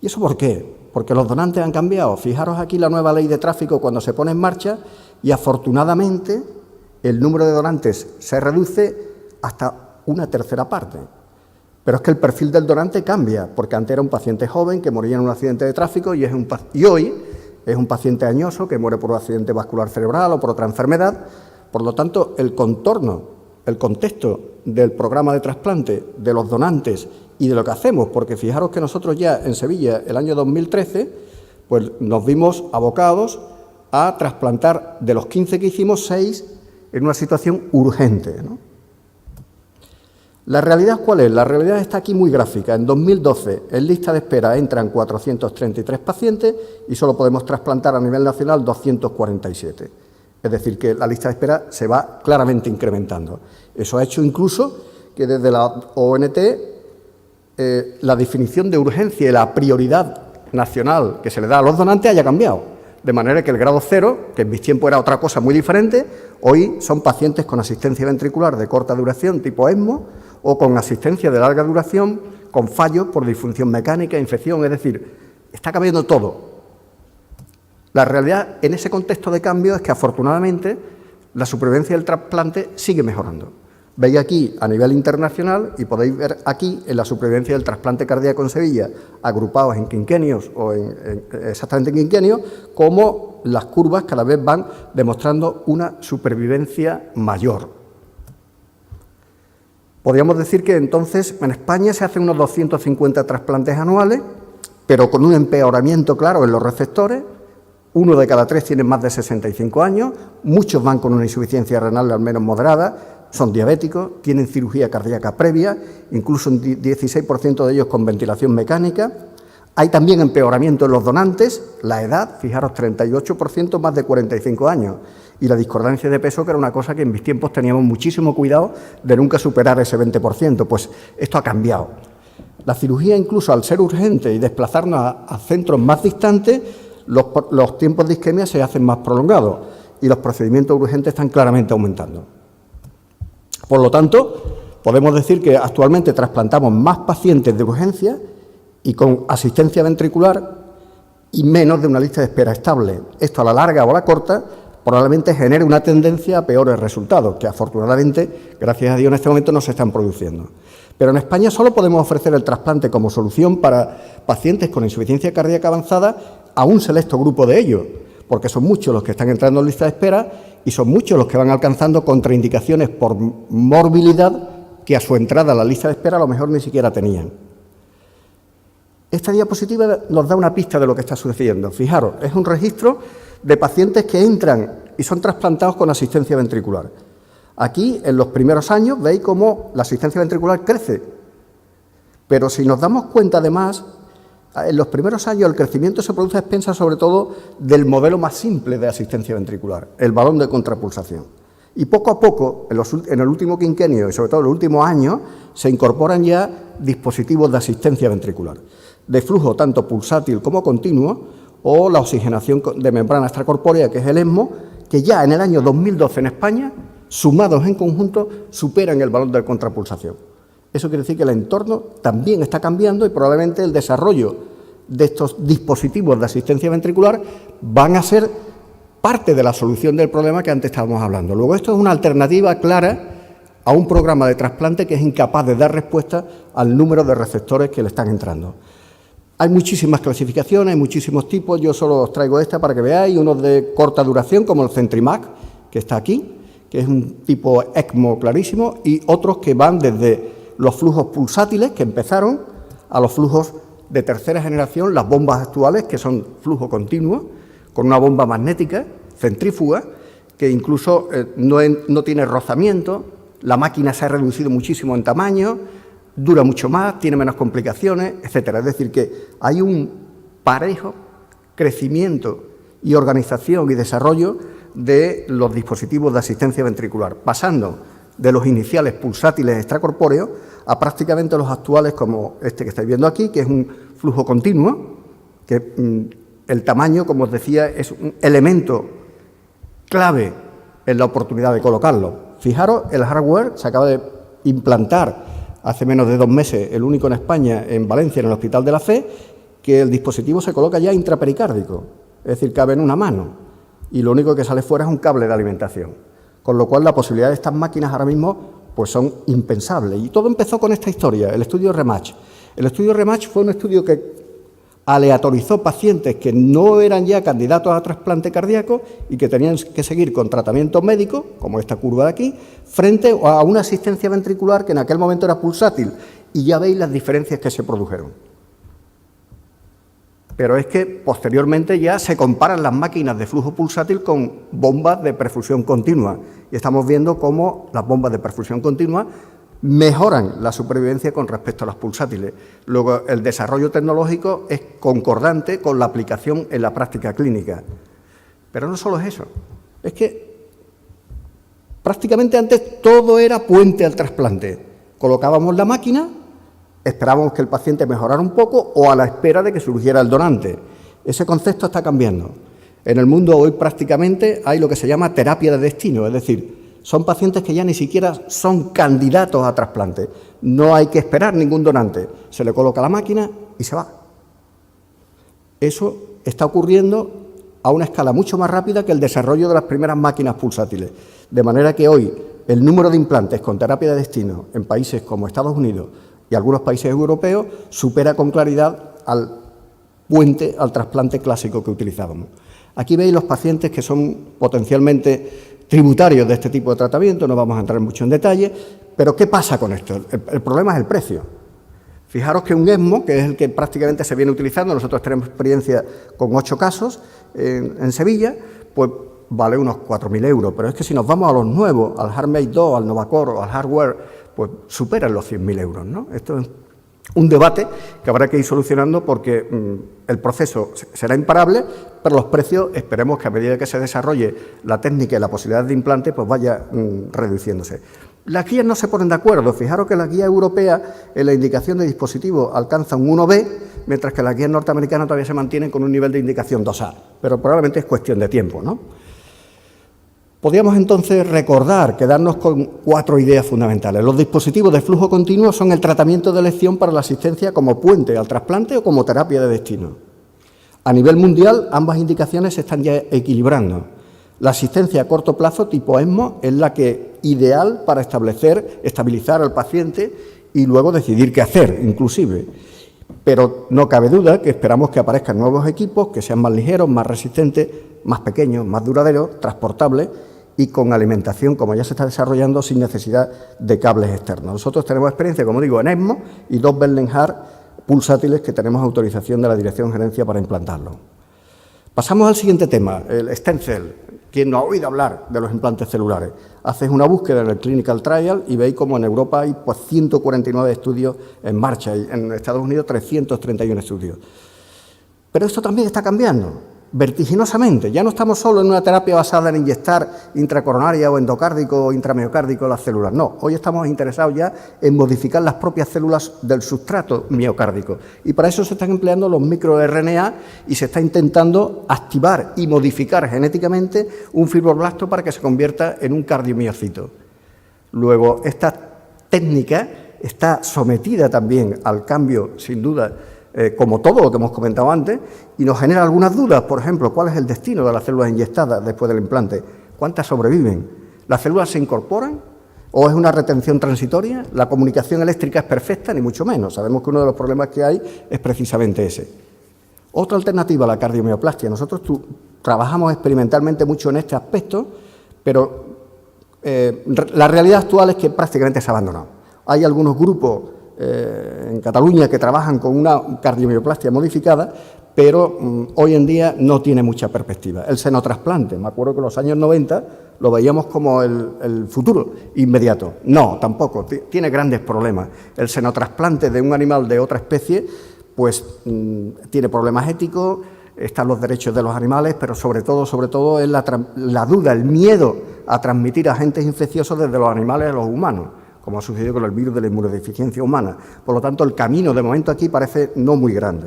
¿Y eso por qué? Porque los donantes han cambiado. Fijaros aquí la nueva ley de tráfico cuando se pone en marcha y afortunadamente el número de donantes se reduce hasta una tercera parte. Pero es que el perfil del donante cambia, porque antes era un paciente joven que moría en un accidente de tráfico y hoy es un paciente añoso que muere por un accidente vascular cerebral o por otra enfermedad. Por lo tanto, el contorno, el contexto del programa de trasplante, de los donantes y de lo que hacemos, porque fijaros que nosotros ya en Sevilla, el año 2013, pues nos vimos abocados a trasplantar de los 15 que hicimos, 6 en una situación urgente, ¿no? ¿La realidad cuál es? La realidad está aquí muy gráfica. En 2012, en lista de espera entran 433 pacientes y solo podemos trasplantar a nivel nacional 247. Es decir, que la lista de espera se va claramente incrementando. Eso ha hecho incluso que desde la ONT la definición de urgencia y la prioridad nacional que se le da a los donantes haya cambiado. De manera que el grado 0, que en mis tiempos era otra cosa muy diferente, hoy son pacientes con asistencia ventricular de corta duración tipo ECMO o con asistencia de larga duración con fallos por disfunción mecánica, infección, es decir, está cambiando todo. La realidad en ese contexto de cambio es que afortunadamente la supervivencia del trasplante sigue mejorando. Veis aquí a nivel internacional y podéis ver aquí en la supervivencia del trasplante cardíaco en Sevilla, agrupados en quinquenios o exactamente en quinquenios, cómo las curvas cada vez van demostrando una supervivencia mayor. Podríamos decir que entonces en España se hacen unos 250 trasplantes anuales, pero con un empeoramiento claro en los receptores. 1 de cada 3 tienen más de 65 años, muchos van con una insuficiencia renal al menos moderada, son diabéticos, tienen cirugía cardíaca previa, incluso un 16% de ellos con ventilación mecánica. Hay también empeoramiento en los donantes, la edad, fijaros, 38% más de 45 años, y la discordancia de peso, que era una cosa que en mis tiempos teníamos muchísimo cuidado de nunca superar ese 20%, pues esto ha cambiado. La cirugía, incluso al ser urgente y desplazarnos a centros más distantes, los tiempos de isquemia se hacen más prolongados y los procedimientos urgentes están claramente aumentando. Por lo tanto, podemos decir que actualmente trasplantamos más pacientes de urgencia y con asistencia ventricular y menos de una lista de espera estable. Esto a la larga o a la corta probablemente genere una tendencia a peores resultados, que afortunadamente, gracias a Dios, en este momento no se están produciendo. Pero en España solo podemos ofrecer el trasplante como solución para pacientes con insuficiencia cardíaca avanzada a un selecto grupo de ellos, Porque son muchos los que están entrando en lista de espera y son muchos los que van alcanzando contraindicaciones por morbilidad que a su entrada a la lista de espera a lo mejor ni siquiera tenían. Esta diapositiva nos da una pista de lo que está sucediendo. Fijaros, es un registro de pacientes que entran y son trasplantados con asistencia ventricular. Aquí, en los primeros años, veis cómo la asistencia ventricular crece. Pero si nos damos cuenta, además, en los primeros años el crecimiento se produce a expensas sobre todo del modelo más simple de asistencia ventricular, el balón de contrapulsación. Y poco a poco, en el último quinquenio y sobre todo en los últimos años, se incorporan ya dispositivos de asistencia ventricular, de flujo tanto pulsátil como continuo, o la oxigenación de membrana extracorpórea, que es el ESMO, que ya en el año 2012 en España, sumados en conjunto, superan el balón de contrapulsación. Eso quiere decir que el entorno también está cambiando y probablemente el desarrollo de estos dispositivos de asistencia ventricular van a ser parte de la solución del problema que antes estábamos hablando. Luego, esto es una alternativa clara a un programa de trasplante que es incapaz de dar respuesta al número de receptores que le están entrando. Hay muchísimas clasificaciones, hay muchísimos tipos, yo solo os traigo esta para que veáis, unos de corta duración como el Centrimac, que está aquí, que es un tipo ECMO clarísimo, y otros que van desde los flujos pulsátiles, que empezaron, a los flujos de tercera generación, las bombas actuales, que son flujo continuo, con una bomba magnética, centrífuga, que incluso no tiene rozamiento, la máquina se ha reducido muchísimo en tamaño, dura mucho más, tiene menos complicaciones, etcétera. Es decir, que hay un parejo crecimiento y organización y desarrollo de los dispositivos de asistencia ventricular, pasando de los iniciales pulsátiles extracorpóreos a prácticamente los actuales, como este que estáis viendo aquí, que es un flujo continuo, que el tamaño, como os decía, es un elemento clave en la oportunidad de colocarlo. Fijaros, el hardware se acaba de implantar hace menos de 2 meses, el único en España, en Valencia, en el Hospital de la Fe, que el dispositivo se coloca ya intrapericárdico, es decir, cabe en una mano, y lo único que sale fuera es un cable de alimentación. Con lo cual, la posibilidad de estas máquinas ahora mismo pues son impensables. Y todo empezó con esta historia, el estudio REMATCH. El estudio REMATCH fue un estudio que aleatorizó pacientes que no eran ya candidatos a trasplante cardíaco y que tenían que seguir con tratamiento médico, como esta curva de aquí, frente a una asistencia ventricular que en aquel momento era pulsátil. Y ya veis las diferencias que se produjeron. Pero es que posteriormente ya se comparan las máquinas de flujo pulsátil con bombas de perfusión continua. Y estamos viendo cómo las bombas de perfusión continua mejoran la supervivencia con respecto a las pulsátiles. Luego, el desarrollo tecnológico es concordante con la aplicación en la práctica clínica. Pero no solo es eso, es que prácticamente antes todo era puente al trasplante. Colocábamos la máquina, esperábamos que el paciente mejorara un poco o a la espera de que surgiera el donante. Ese concepto está cambiando. En el mundo hoy prácticamente hay lo que se llama terapia de destino, es decir, son pacientes que ya ni siquiera son candidatos a trasplante. No hay que esperar ningún donante. Se le coloca la máquina y se va. Eso está ocurriendo a una escala mucho más rápida que el desarrollo de las primeras máquinas pulsátiles. De manera que hoy el número de implantes con terapia de destino en países como Estados Unidos y algunos países europeos supera con claridad al puente, al trasplante clásico que utilizábamos. Aquí veis los pacientes que son potencialmente tributarios de este tipo de tratamiento, no vamos a entrar mucho en detalle, pero ¿qué pasa con esto? El problema es el precio. Fijaros que un ESMO, que es el que prácticamente se viene utilizando, nosotros tenemos experiencia con 8 casos en Sevilla, pues vale unos 4.000 euros, pero es que si nos vamos a los nuevos, al HeartMate 2, al Novacor o al hardware, pues superan los 100.000 euros, ¿no? Esto es un debate que habrá que ir solucionando porque el proceso será imparable, pero los precios esperemos que a medida que se desarrolle la técnica y la posibilidad de implante, pues vaya reduciéndose. Las guías no se ponen de acuerdo. Fijaros que la guía europea en la indicación de dispositivo alcanza un 1B, mientras que las guías norteamericanas todavía se mantienen con un nivel de indicación 2A, pero probablemente es cuestión de tiempo, ¿no? Podríamos entonces recordar, quedarnos con 4 ideas fundamentales. Los dispositivos de flujo continuo son el tratamiento de elección para la asistencia como puente al trasplante o como terapia de destino. A nivel mundial, ambas indicaciones se están ya equilibrando. La asistencia a corto plazo tipo ESMO es la que ideal para estabilizar al paciente y luego decidir qué hacer, inclusive. pero no cabe duda que esperamos que aparezcan nuevos equipos que sean más ligeros, más resistentes, más pequeños, más duraderos, transportables y con alimentación, como ya se está desarrollando, sin necesidad de cables externos. Nosotros tenemos experiencia, como digo, en ESMO y 2 Bernhard pulsátiles que tenemos autorización de la Dirección Gerencia para implantarlo. Pasamos al siguiente tema, el stem cell. ¿Quién no ha oído hablar de los implantes celulares? Haces una búsqueda en el Clinical Trial y veis como en Europa hay 149 estudios en marcha y en Estados Unidos 331 estudios. Pero esto también está cambiando vertiginosamente. Ya no estamos solo en una terapia basada en inyectar intracoronaria o endocárdico o intramiocárdico las células. No, hoy estamos interesados ya en modificar las propias células del sustrato miocárdico. Y para eso se están empleando los microRNA y se está intentando activar y modificar genéticamente un fibroblasto para que se convierta en un cardiomiocito. Luego, esta técnica está sometida también al cambio, sin duda, como todo lo que hemos comentado antes, y nos genera algunas dudas. Por ejemplo, ¿cuál es el destino de las células inyectadas después del implante? ¿Cuántas sobreviven? ¿Las células se incorporan o es una retención transitoria? ¿La comunicación eléctrica es perfecta? Ni mucho menos. Sabemos que uno de los problemas que hay es precisamente ese. Otra alternativa a la cardiomioplastia. Nosotros trabajamos experimentalmente mucho en este aspecto, pero la realidad actual es que prácticamente se ha abandonado. Hay algunos grupos en Cataluña que trabajan con una cardiomioplastia modificada, pero hoy en día no tiene mucha perspectiva. El senotrasplante, me acuerdo que en los años 90 lo veíamos como el futuro inmediato. No, tampoco, tiene grandes problemas. El senotrasplante de un animal de otra especie, pues tiene problemas éticos, están los derechos de los animales, pero sobre todo es la duda, el miedo a transmitir agentes infecciosos desde los animales a los humanos, como ha sucedido con el virus de la inmunodeficiencia humana. Por lo tanto, el camino de momento aquí parece no muy grande.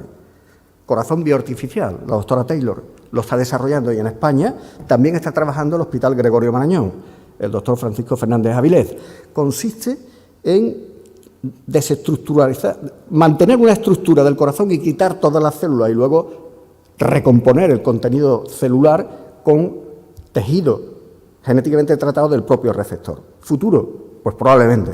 Corazón bioartificial, la doctora Taylor lo está desarrollando y en España también está trabajando el Hospital Gregorio Marañón, el doctor Francisco Fernández Avilés. Consiste en desestructuralizar, mantener una estructura del corazón y quitar todas las células y luego recomponer el contenido celular con tejido genéticamente tratado del propio receptor. ¿Futuro? Pues probablemente.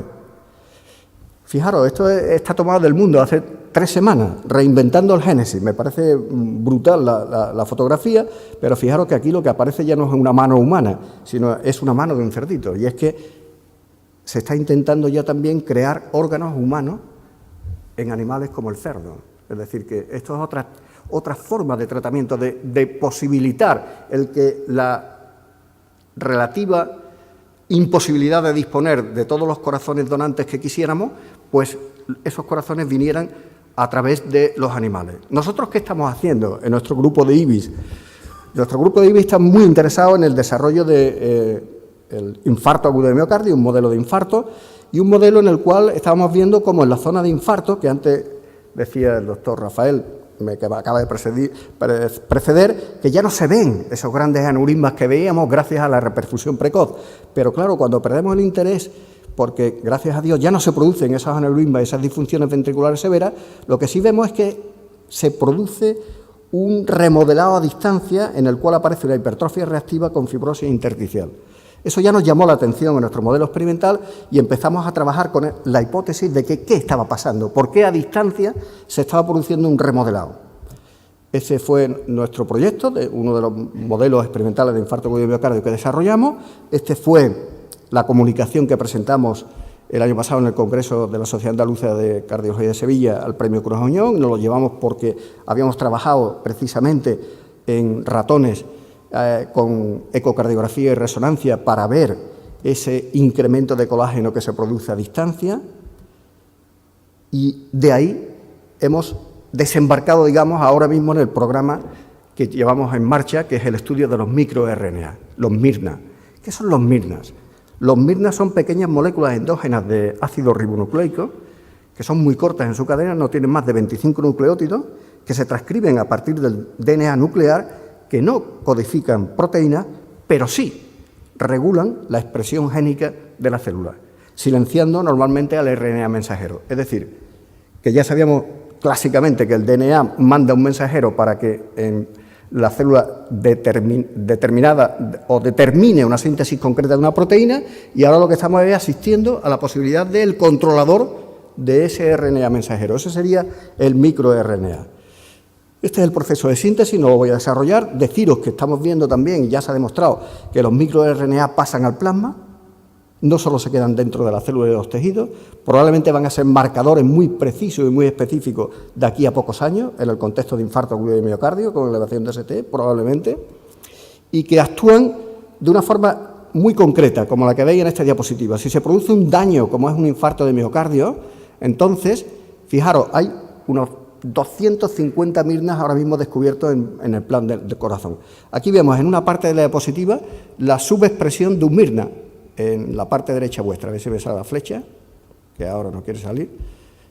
Fijaros, esto está tomado del mundo hace 3 semanas, reinventando el génesis. Me parece brutal la fotografía, pero fijaros que aquí lo que aparece ya no es una mano humana, sino es una mano de un cerdito. Y es que se está intentando ya también crear órganos humanos en animales como el cerdo. Es decir, que esto es otra forma de tratamiento, de posibilitar el que la relativa imposibilidad de disponer de todos los corazones donantes que quisiéramos, pues esos corazones vinieran a través de los animales. ¿Nosotros qué estamos haciendo en nuestro grupo de IBIS? Nuestro grupo de IBIS está muy interesado en el desarrollo del infarto agudo de miocardio, un modelo de infarto, y un modelo en el cual estábamos viendo como en la zona de infarto, que antes decía el doctor Rafael, que acaba de preceder, que ya no se ven esos grandes aneurismas que veíamos gracias a la reperfusión precoz. Pero claro, cuando perdemos el interés, porque gracias a Dios ya no se producen esos aneurismas, esas disfunciones ventriculares severas, lo que sí vemos es que se produce un remodelado a distancia en el cual aparece una hipertrofia reactiva con fibrosis intersticial. Eso ya nos llamó la atención en nuestro modelo experimental y empezamos a trabajar con la hipótesis de que qué estaba pasando, por qué a distancia se estaba produciendo un remodelado. Ese fue nuestro proyecto, uno de los modelos experimentales de infarto agudo de miocardio que desarrollamos. Este fue la comunicación que presentamos el año pasado en el Congreso de la Sociedad Andaluza de Cardiología de Sevilla al Premio Cruz Oñón. Nos lo llevamos porque habíamos trabajado precisamente en ratones con ecocardiografía y resonancia para ver ese incremento de colágeno que se produce a distancia, y de ahí hemos desembarcado, digamos, ahora mismo en el programa que llevamos en marcha, que es el estudio de los microRNA, los MIRNA. ¿Qué son los MIRNAs? Los MIRNAs son pequeñas moléculas endógenas de ácido ribonucleico que son muy cortas en su cadena, no tienen más de 25 nucleótidos, que se transcriben a partir del DNA nuclear, que no codifican proteínas, pero sí regulan la expresión génica de la célula, silenciando normalmente al RNA mensajero. Es decir, que ya sabíamos clásicamente que el DNA manda un mensajero para que en la célula determinada o determine una síntesis concreta de una proteína, y ahora lo que estamos es asistiendo a la posibilidad del controlador de ese RNA mensajero. Ese sería el microRNA. Este es el proceso de síntesis, no lo voy a desarrollar. Deciros que estamos viendo también, y ya se ha demostrado, que los microRNA pasan al plasma, no solo se quedan dentro de la célula y de los tejidos, probablemente van a ser marcadores muy precisos y muy específicos de aquí a pocos años, en el contexto de infarto agudo de miocardio, con elevación de ST, probablemente, y que actúan de una forma muy concreta, como la que veis en esta diapositiva. Si se produce un daño, como es un infarto de miocardio, entonces, fijaros, hay unos 250 mirnas ahora mismo descubiertos en el plan del corazón. Aquí vemos en una parte de la diapositiva la subexpresión de un mirna, en la parte derecha vuestra, a ver si me sale la flecha, que ahora no quiere salir.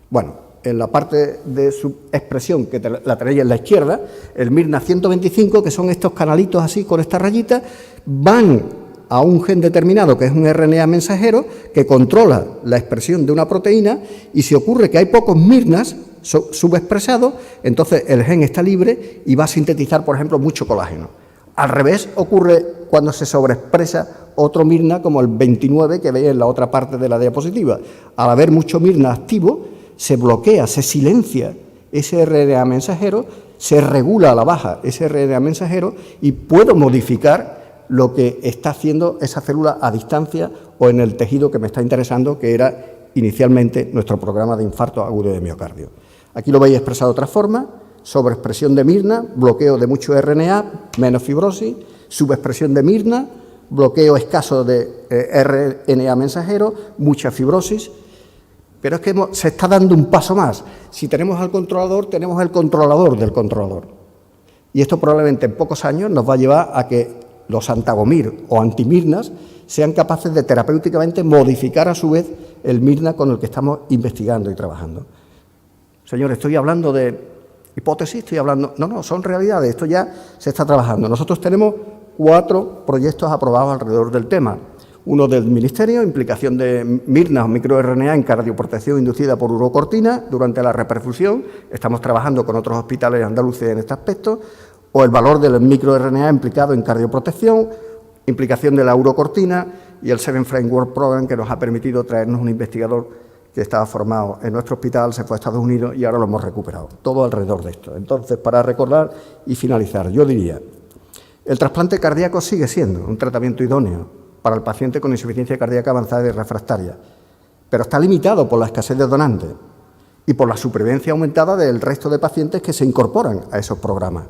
Bueno, en la parte de subexpresión, que la tenéis en la izquierda, el mirna 125, que son estos canalitos así con esta rayita, van a un gen determinado, que es un RNA mensajero, que controla la expresión de una proteína, y si ocurre que hay pocos mirnas subexpresados, entonces el gen está libre y va a sintetizar, por ejemplo, mucho colágeno. Al revés ocurre cuando se sobreexpresa otro mirna, como el 29, que veis en la otra parte de la diapositiva. Al haber mucho mirna activo, se bloquea, se silencia ese RNA mensajero, se regula a la baja ese RNA mensajero y puedo modificar lo que está haciendo esa célula a distancia o en el tejido que me está interesando, que era inicialmente nuestro programa de infarto agudo de miocardio. Aquí lo veis expresado de otra forma: sobreexpresión de mirna, bloqueo de mucho RNA, menos fibrosis; subexpresión de mirna, bloqueo escaso de RNA mensajero, mucha fibrosis. Pero es que se está dando un paso más. Si tenemos al controlador, tenemos el controlador del controlador. Y esto probablemente en pocos años nos va a llevar a que los antagomir o antimirnas sean capaces de terapéuticamente modificar a su vez el mirna con el que estamos investigando y trabajando. Señor, estoy hablando de hipótesis, estoy hablando... No, son realidades, esto ya se está trabajando. Nosotros tenemos 4 proyectos aprobados alrededor del tema. Uno del Ministerio, implicación de mirnas o microRNA en cardioprotección inducida por urocortina durante la reperfusión. Estamos trabajando con otros hospitales andaluces en este aspecto. O el valor del microRNA implicado en cardioprotección, implicación de la urocortina, y el Seven Framework Program, que nos ha permitido traernos un investigador que estaba formado en nuestro hospital, se fue a Estados Unidos y ahora lo hemos recuperado. Todo alrededor de esto. Entonces, para recordar y finalizar, yo diría, el trasplante cardíaco sigue siendo un tratamiento idóneo para el paciente con insuficiencia cardíaca avanzada y refractaria, pero está limitado por la escasez de donantes y por la supervivencia aumentada del resto de pacientes que se incorporan a esos programas.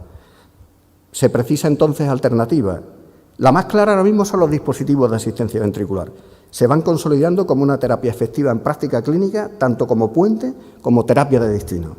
Se precisa entonces alternativa. La más clara ahora mismo son los dispositivos de asistencia ventricular. Se van consolidando como una terapia efectiva en práctica clínica, tanto como puente como terapia de destino.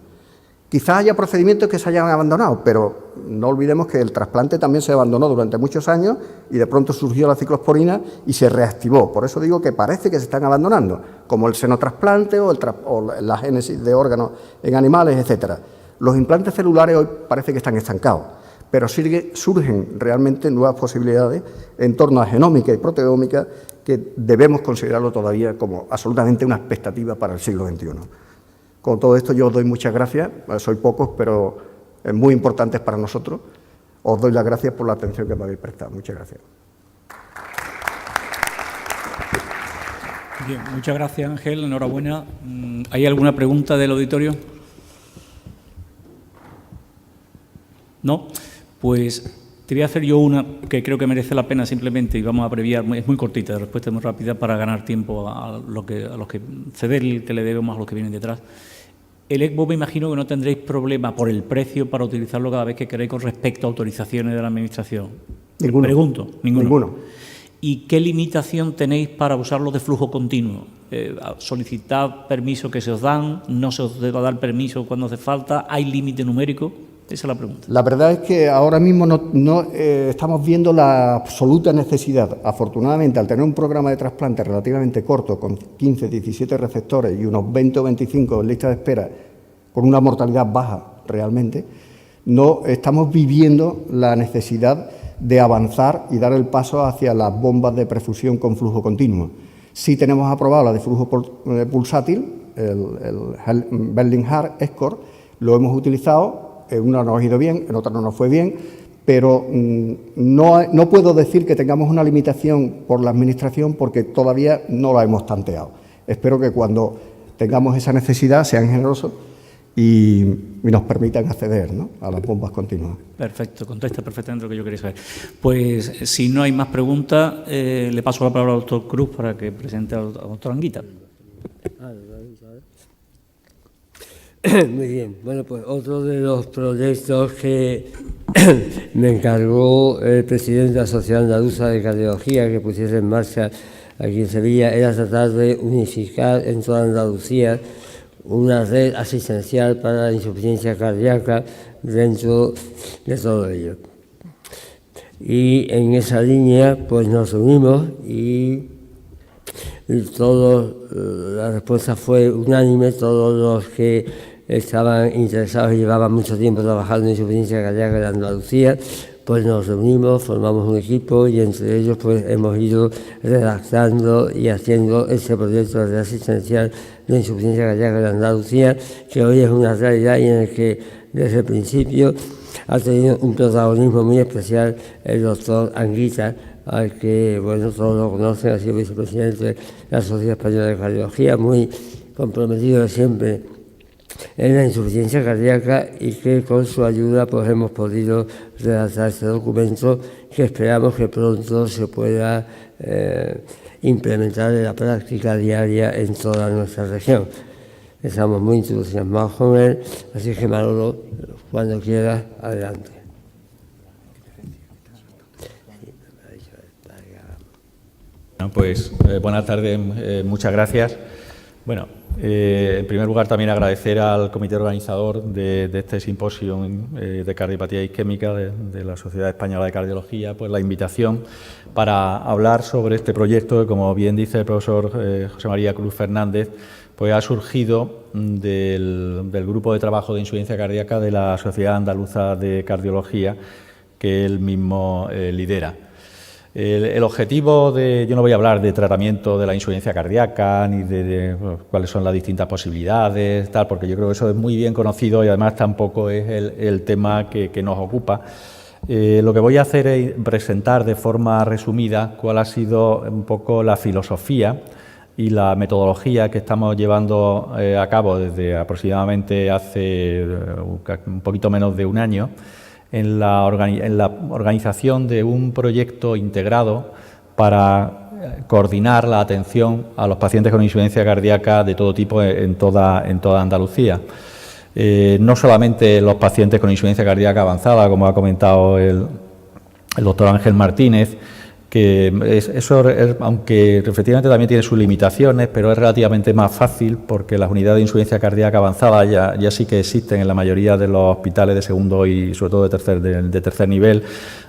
Quizás haya procedimientos que se hayan abandonado, pero no olvidemos que el trasplante también se abandonó durante muchos años y de pronto surgió la ciclosporina y se reactivó. Por eso digo que parece que se están abandonando, como el senotrasplante o la génesis de órganos en animales, etcétera. Los implantes celulares hoy parece que están estancados, pero surgen realmente nuevas posibilidades en torno a genómica y proteómica que debemos considerarlo todavía como absolutamente una expectativa para el siglo XXI. Con todo esto yo os doy muchas gracias, soy pocos, pero muy importantes para nosotros. Os doy las gracias por la atención que me habéis prestado. Muchas gracias. Bien, muchas gracias, Ángel, enhorabuena. ¿Hay alguna pregunta del auditorio? ¿No? Pues te voy a hacer yo una que creo que merece la pena simplemente, y vamos a abreviar, es muy cortita, la respuesta es muy rápida para ganar tiempo a los que ceder el que le debemos a los que vienen detrás. El ECMO me imagino que no tendréis problema por el precio para utilizarlo cada vez que queréis con respecto a autorizaciones de la Administración. Ninguno. Pregunto, Ninguno. ¿Y qué limitación tenéis para usarlo de flujo continuo? ¿Solicitad permiso que se os dan? ¿No se os va a dar permiso cuando hace falta? ¿Hay límite numérico? Esa es la pregunta. La verdad es que ahora mismo no estamos viendo la absoluta necesidad. Afortunadamente, al tener un programa de trasplante relativamente corto, con 15, 17 receptores y unos 20 o 25 en lista de espera, con una mortalidad baja realmente, no estamos viviendo la necesidad de avanzar y dar el paso hacia las bombas de perfusión con flujo continuo. Sí tenemos aprobado la de flujo pulsátil, el Berlin Heart Score, lo hemos utilizado. En una nos ha ido bien, en otra no nos fue bien, pero no puedo decir que tengamos una limitación por la Administración porque todavía no la hemos tanteado. Espero que cuando tengamos esa necesidad sean generosos y nos permitan acceder, ¿no?, a las bombas continuas. Perfecto, contesta perfectamente lo que yo quería saber. Pues si no hay más preguntas, le paso la palabra al doctor Cruz para que presente al doctor Anguita. Muy bien, bueno, pues otro de los proyectos que me encargó el presidente de la Sociedad Andaluza de Cardiología que pusiese en marcha aquí en Sevilla era tratar de unificar en toda Andalucía una red asistencial para la insuficiencia cardíaca dentro de todo ello. Y en esa línea pues nos unimos y la respuesta fue unánime. Todos los que estaban interesados y llevaban mucho tiempo trabajando en insuficiencia cardíaca de Andalucía, pues nos reunimos, formamos un equipo y entre ellos pues hemos ido redactando y haciendo ese proyecto de asistencial de insuficiencia cardíaca de Andalucía, que hoy es una realidad y en el que desde el principio ha tenido un protagonismo muy especial el doctor Anguita, al que, bueno, todos lo conocen, ha sido vicepresidente de la Sociedad Española de Cardiología, muy comprometido siempre en la insuficiencia cardíaca y que con su ayuda pues hemos podido redactar este documento que esperamos que pronto se pueda implementar en la práctica diaria en toda nuestra región. Estamos muy entusiasmados con él, así que Manolo, cuando quieras, adelante. Bueno, pues buenas tardes, muchas gracias. Bueno, en primer lugar también agradecer al comité organizador de este simposio de cardiopatía isquémica de la Sociedad Española de Cardiología, pues la invitación para hablar sobre este proyecto que, como bien dice el profesor José María Cruz Fernández, pues ha surgido del grupo de trabajo de insuficiencia cardíaca de la Sociedad Andaluza de Cardiología, que él mismo lidera. El objetivo yo no voy a hablar de tratamiento de la insuficiencia cardíaca ni de cuáles son las distintas posibilidades, tal, porque yo creo que eso es muy bien conocido y además tampoco es el tema que nos ocupa. Lo que voy a hacer es presentar de forma resumida cuál ha sido un poco la filosofía y la metodología que estamos llevando a cabo desde aproximadamente hace un poquito menos de un año en la organización de un proyecto integrado para coordinar la atención a los pacientes con insuficiencia cardíaca de todo tipo en toda Andalucía. No solamente los pacientes con insuficiencia cardíaca avanzada, como ha comentado el doctor Ángel Martínez, que eso, aunque efectivamente también tiene sus limitaciones, pero es relativamente más fácil porque las unidades de insuficiencia cardíaca avanzada ya sí que existen en la mayoría de los hospitales de segundo y sobre todo de tercer nivel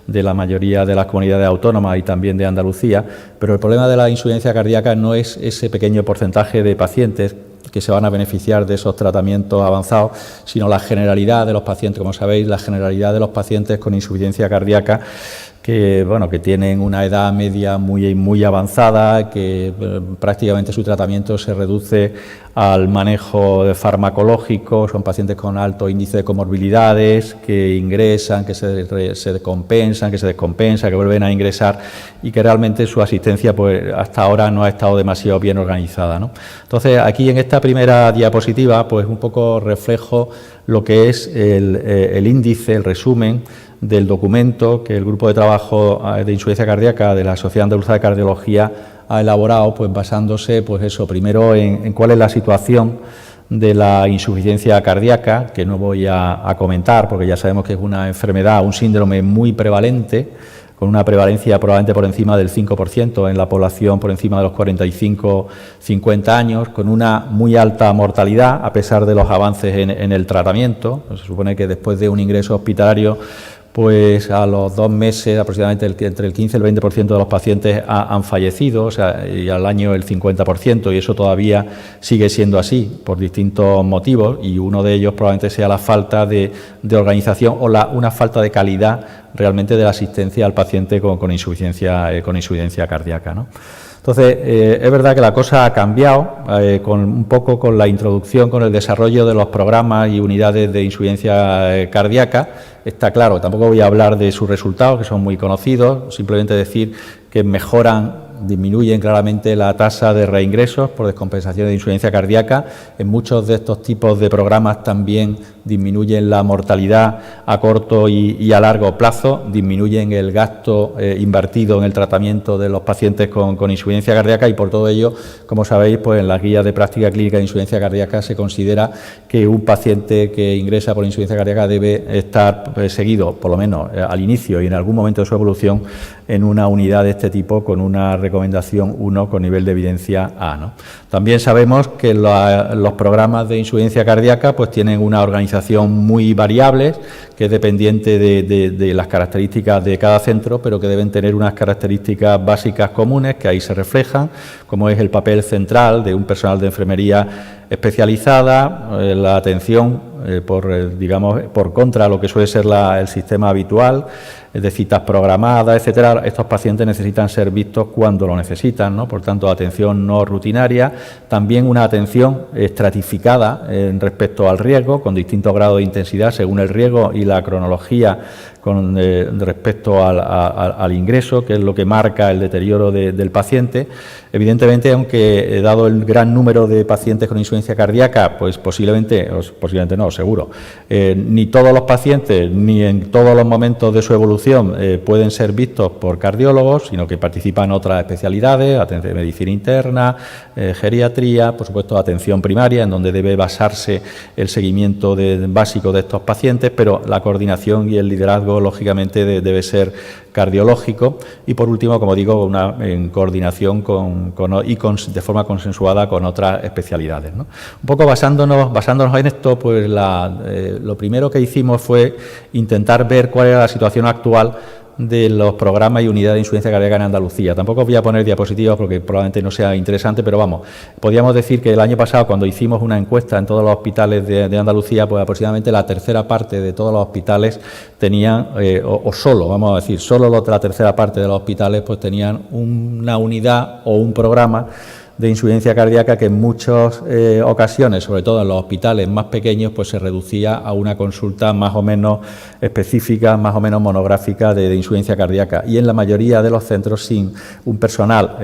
de la mayoría de las comunidades autónomas y también de Andalucía, pero el problema de la insuficiencia cardíaca no es ese pequeño porcentaje de pacientes que se van a beneficiar de esos tratamientos avanzados, sino la generalidad de los pacientes. Como sabéis, la generalidad de los pacientes con insuficiencia cardíaca que tienen una edad media muy avanzada, que prácticamente su tratamiento se reduce al manejo farmacológico, son pacientes con alto índice de comorbilidades, que ingresan, que se descompensan, que vuelven a ingresar y que realmente su asistencia pues hasta ahora no ha estado demasiado bien organizada, ¿no? Entonces, aquí en esta primera diapositiva pues un poco reflejo lo que es el índice, el resumen del documento que el grupo de trabajo de insuficiencia cardíaca de la Sociedad Andaluza de Cardiología ha elaborado, pues basándose, pues eso, primero en cuál es la situación de la insuficiencia cardíaca, que no voy a comentar porque ya sabemos que es una enfermedad, un síndrome muy prevalente, con una prevalencia probablemente por encima del 5% en la población por encima de los 45-50 años, con una muy alta mortalidad a pesar de los avances en el tratamiento. Se supone que después de un ingreso hospitalario, pues a los 2 meses aproximadamente entre el 15 y el 20% de los pacientes han fallecido, o sea, y al año el 50%, y eso todavía sigue siendo así por distintos motivos, y uno de ellos probablemente sea la falta de organización o una falta de calidad realmente de la asistencia al paciente con insuficiencia cardíaca, ¿no? Entonces, es verdad que la cosa ha cambiado un poco con la introducción, con el desarrollo de los programas y unidades de insuficiencia cardíaca. Está claro, tampoco voy a hablar de sus resultados, que son muy conocidos, simplemente decir que mejoran disminuyen claramente la tasa de reingresos por descompensación de insuficiencia cardíaca. En muchos de estos tipos de programas también disminuyen la mortalidad a corto y a largo plazo, disminuyen el gasto invertido en el tratamiento de los pacientes con insuficiencia cardíaca y por todo ello, como sabéis, pues en las guías de práctica clínica de insuficiencia cardíaca se considera que un paciente que ingresa por insuficiencia cardíaca debe estar seguido, por lo menos al inicio y en algún momento de su evolución, en una unidad de este tipo con una recomendación 1 con nivel de evidencia A, ¿no? También sabemos que los programas de insuficiencia cardíaca pues tienen una organización muy variable, que es dependiente de las características de cada centro, pero que deben tener unas características básicas comunes que ahí se reflejan, como es el papel central de un personal de enfermería especializada, la atención por contra lo que suele ser el sistema habitual, de citas programadas, etcétera. Estos pacientes necesitan ser vistos cuando lo necesitan, ¿no? Por tanto, atención no rutinaria, también una atención estratificada respecto al riesgo, con distintos grados de intensidad según el riesgo y la cronología respecto al ingreso, que es lo que marca el deterioro del paciente. Evidentemente, aunque dado el gran número de pacientes con insuficiencia cardíaca, pues posiblemente no, seguro, ni todos los pacientes ni en todos los momentos de su evolución pueden ser vistos por cardiólogos, sino que participan otras especialidades, atención de medicina interna, geriatría, por supuesto atención primaria, en donde debe basarse el seguimiento básico de estos pacientes, pero la coordinación y el liderazgo lógicamente debe ser cardiológico y por último, como digo, en coordinación de forma consensuada con otras especialidades, ¿no? Un poco basándonos en esto, pues lo primero que hicimos fue intentar ver cuál era la situación actual de los programas y unidades de insuficiencia cardíaca en Andalucía. Tampoco os voy a poner diapositivas porque probablemente no sea interesante, pero vamos, podríamos decir que el año pasado, cuando hicimos una encuesta en todos los hospitales de Andalucía, pues aproximadamente la tercera parte de todos los hospitales tenían, solo la tercera parte de los hospitales pues tenían una unidad o un programa de insuficiencia cardíaca que en muchas ocasiones, sobre todo en los hospitales más pequeños, pues se reducía a una consulta más o menos específica, más o menos monográfica de insuficiencia cardíaca y en la mayoría de los centros sin un personal,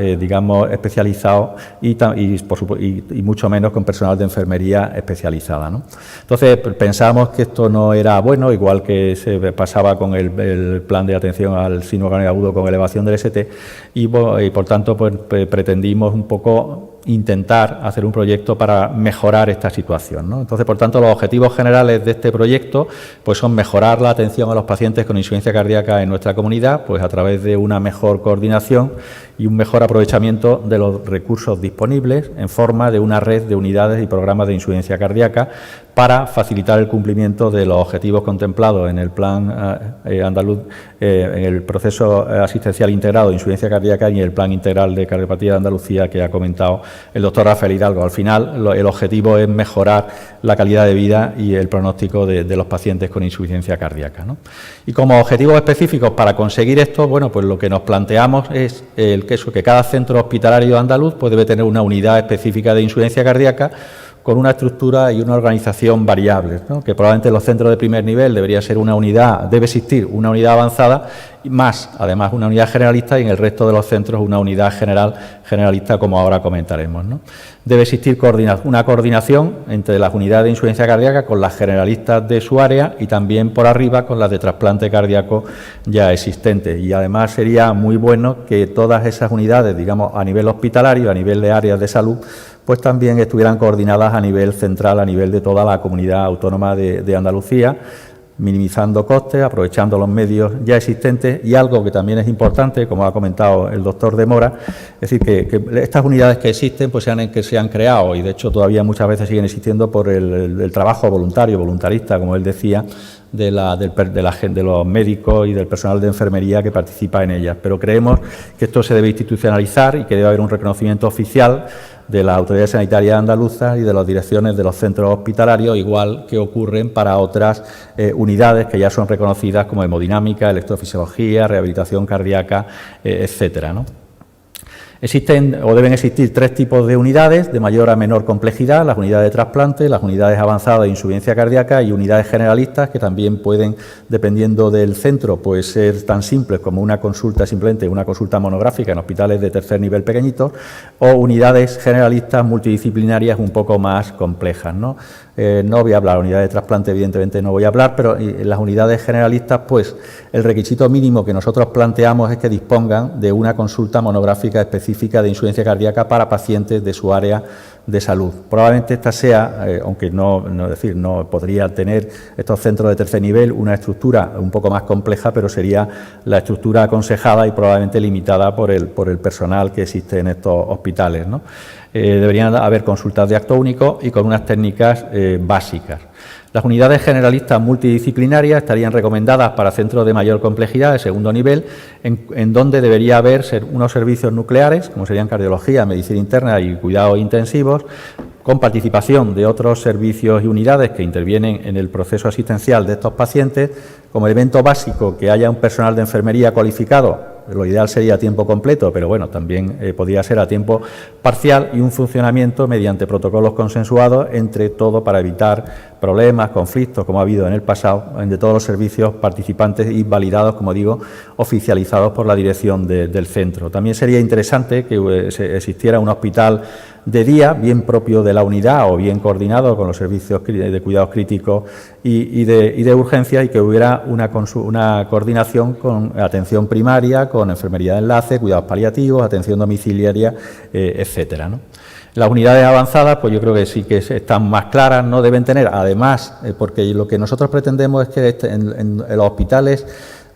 especializado y mucho menos con personal de enfermería especializada, ¿no? Entonces pensamos que esto no era bueno, igual que se pasaba con el plan de atención al síndrome cardíaco agudo con elevación del ST y por tanto pues pretendimos un poco intentar hacer un proyecto para mejorar esta situación, ¿no? Entonces, por tanto, los objetivos generales de este proyecto pues son mejorar la atención a los pacientes con insuficiencia cardíaca en nuestra comunidad, pues a través de una mejor coordinación y un mejor aprovechamiento de los recursos disponibles en forma de una red de unidades y programas de insuficiencia cardíaca para facilitar el cumplimiento de los objetivos contemplados en el plan andaluz, en el proceso asistencial integrado de insuficiencia cardíaca y en el plan integral de cardiopatía de Andalucía que ha comentado el doctor Rafael Hidalgo. Al final, el objetivo es mejorar la calidad de vida y el pronóstico de los pacientes con insuficiencia cardíaca, ¿no? Y como objetivos específicos para conseguir esto, bueno, pues lo que nos planteamos es que cada centro hospitalario andaluz pues debe tener una unidad específica de insuficiencia cardíaca con una estructura y una organización variables, ¿no? Que probablemente en los centros de primer nivel debe existir una unidad avanzada y más, además, una unidad generalista y en el resto de los centros una unidad generalista, como ahora comentaremos, ¿no? Debe existir una coordinación entre las unidades de insuficiencia cardíaca con las generalistas de su área y también por arriba con las de trasplante cardíaco ya existentes. Y además sería muy bueno que todas esas unidades, digamos, a nivel hospitalario, a nivel de áreas de salud, pues también estuvieran coordinadas a nivel central, a nivel de toda la comunidad autónoma de Andalucía, minimizando costes, aprovechando los medios ya existentes y algo que también es importante, como ha comentado el doctor de Mora, es decir, que estas unidades que existen pues se han creado y de hecho todavía muchas veces siguen existiendo por el trabajo voluntarista, como él decía, de los médicos y del personal de enfermería que participa en ellas. Pero creemos que esto se debe institucionalizar y que debe haber un reconocimiento oficial de las autoridades sanitarias andaluzas y de las direcciones de los centros hospitalarios, igual que ocurren para otras unidades que ya son reconocidas como hemodinámica, electrofisiología, rehabilitación cardíaca, etcétera, ¿no? Existen o deben existir 3 tipos de unidades de mayor a menor complejidad: las unidades de trasplante, las unidades avanzadas de insuficiencia cardíaca y unidades generalistas, que también pueden, dependiendo del centro, pues ser tan simples como una consulta, simplemente una consulta monográfica en hospitales de tercer nivel pequeñitos, o unidades generalistas multidisciplinarias un poco más complejas, ¿no? No voy a hablar, unidades de trasplante evidentemente no voy a hablar, pero en las unidades generalistas, pues el requisito mínimo que nosotros planteamos es que dispongan de una consulta monográfica específica de insuficiencia cardíaca para pacientes de su área de salud. Probablemente esta sea, aunque no podría tener estos centros de tercer nivel una estructura un poco más compleja, pero sería la estructura aconsejada y probablemente limitada por el personal que existe en estos hospitales, ¿no? Deberían haber consultas de acto único y con unas técnicas básicas. Las unidades generalistas multidisciplinarias estarían recomendadas para centros de mayor complejidad, de segundo nivel, en donde debería haber unos servicios nucleares, como serían cardiología, medicina interna y cuidados intensivos, con participación de otros servicios y unidades que intervienen en el proceso asistencial de estos pacientes. Como elemento básico, que haya un personal de enfermería cualificado. Lo ideal sería a tiempo completo, pero bueno, también podría ser a tiempo parcial, y un funcionamiento mediante protocolos consensuados entre todos para evitar problemas, conflictos, como ha habido en el pasado, de todos los servicios participantes y validados, como digo, oficializados por la dirección del centro. También sería interesante que existiera un hospital de día, bien propio de la unidad o bien coordinado con los servicios de cuidados críticos y de urgencia, y que hubiera una coordinación con atención primaria, con enfermería de enlace, cuidados paliativos, atención domiciliaria, etcétera, ¿no? Las unidades avanzadas, pues yo creo que sí que están más claras, no deben tener, además, porque lo que nosotros pretendemos es que en los hospitales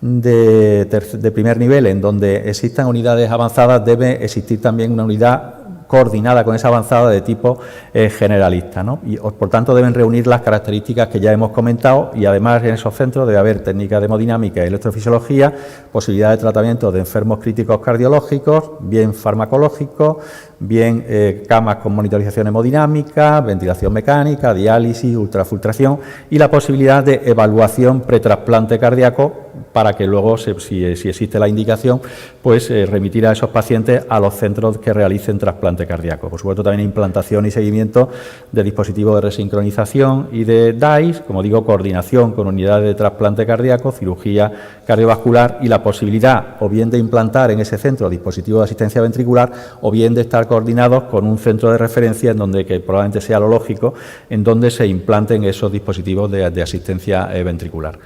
de primer nivel, en donde existan unidades avanzadas, debe existir también una unidad coordinada con esa avanzada de tipo generalista, ¿no? Y por tanto deben reunir las características que ya hemos comentado, y además en esos centros debe haber técnicas de hemodinámica y electrofisiología, posibilidad de tratamiento de enfermos críticos cardiológicos, bien farmacológicos, bien camas con monitorización hemodinámica, ventilación mecánica, diálisis, ultrafiltración, y la posibilidad de evaluación pretrasplante cardíaco, para que luego, si existe la indicación, pues remitir a esos pacientes a los centros que realicen trasplante cardíaco. Por supuesto, también implantación y seguimiento de dispositivos de resincronización y de DAIS, como digo, coordinación con unidades de trasplante cardíaco, cirugía cardiovascular, y la posibilidad o bien de implantar en ese centro dispositivos de asistencia ventricular, o bien de estar coordinados con un centro de referencia en donde, que probablemente sea lo lógico, en donde se implanten esos dispositivos de asistencia ventricular.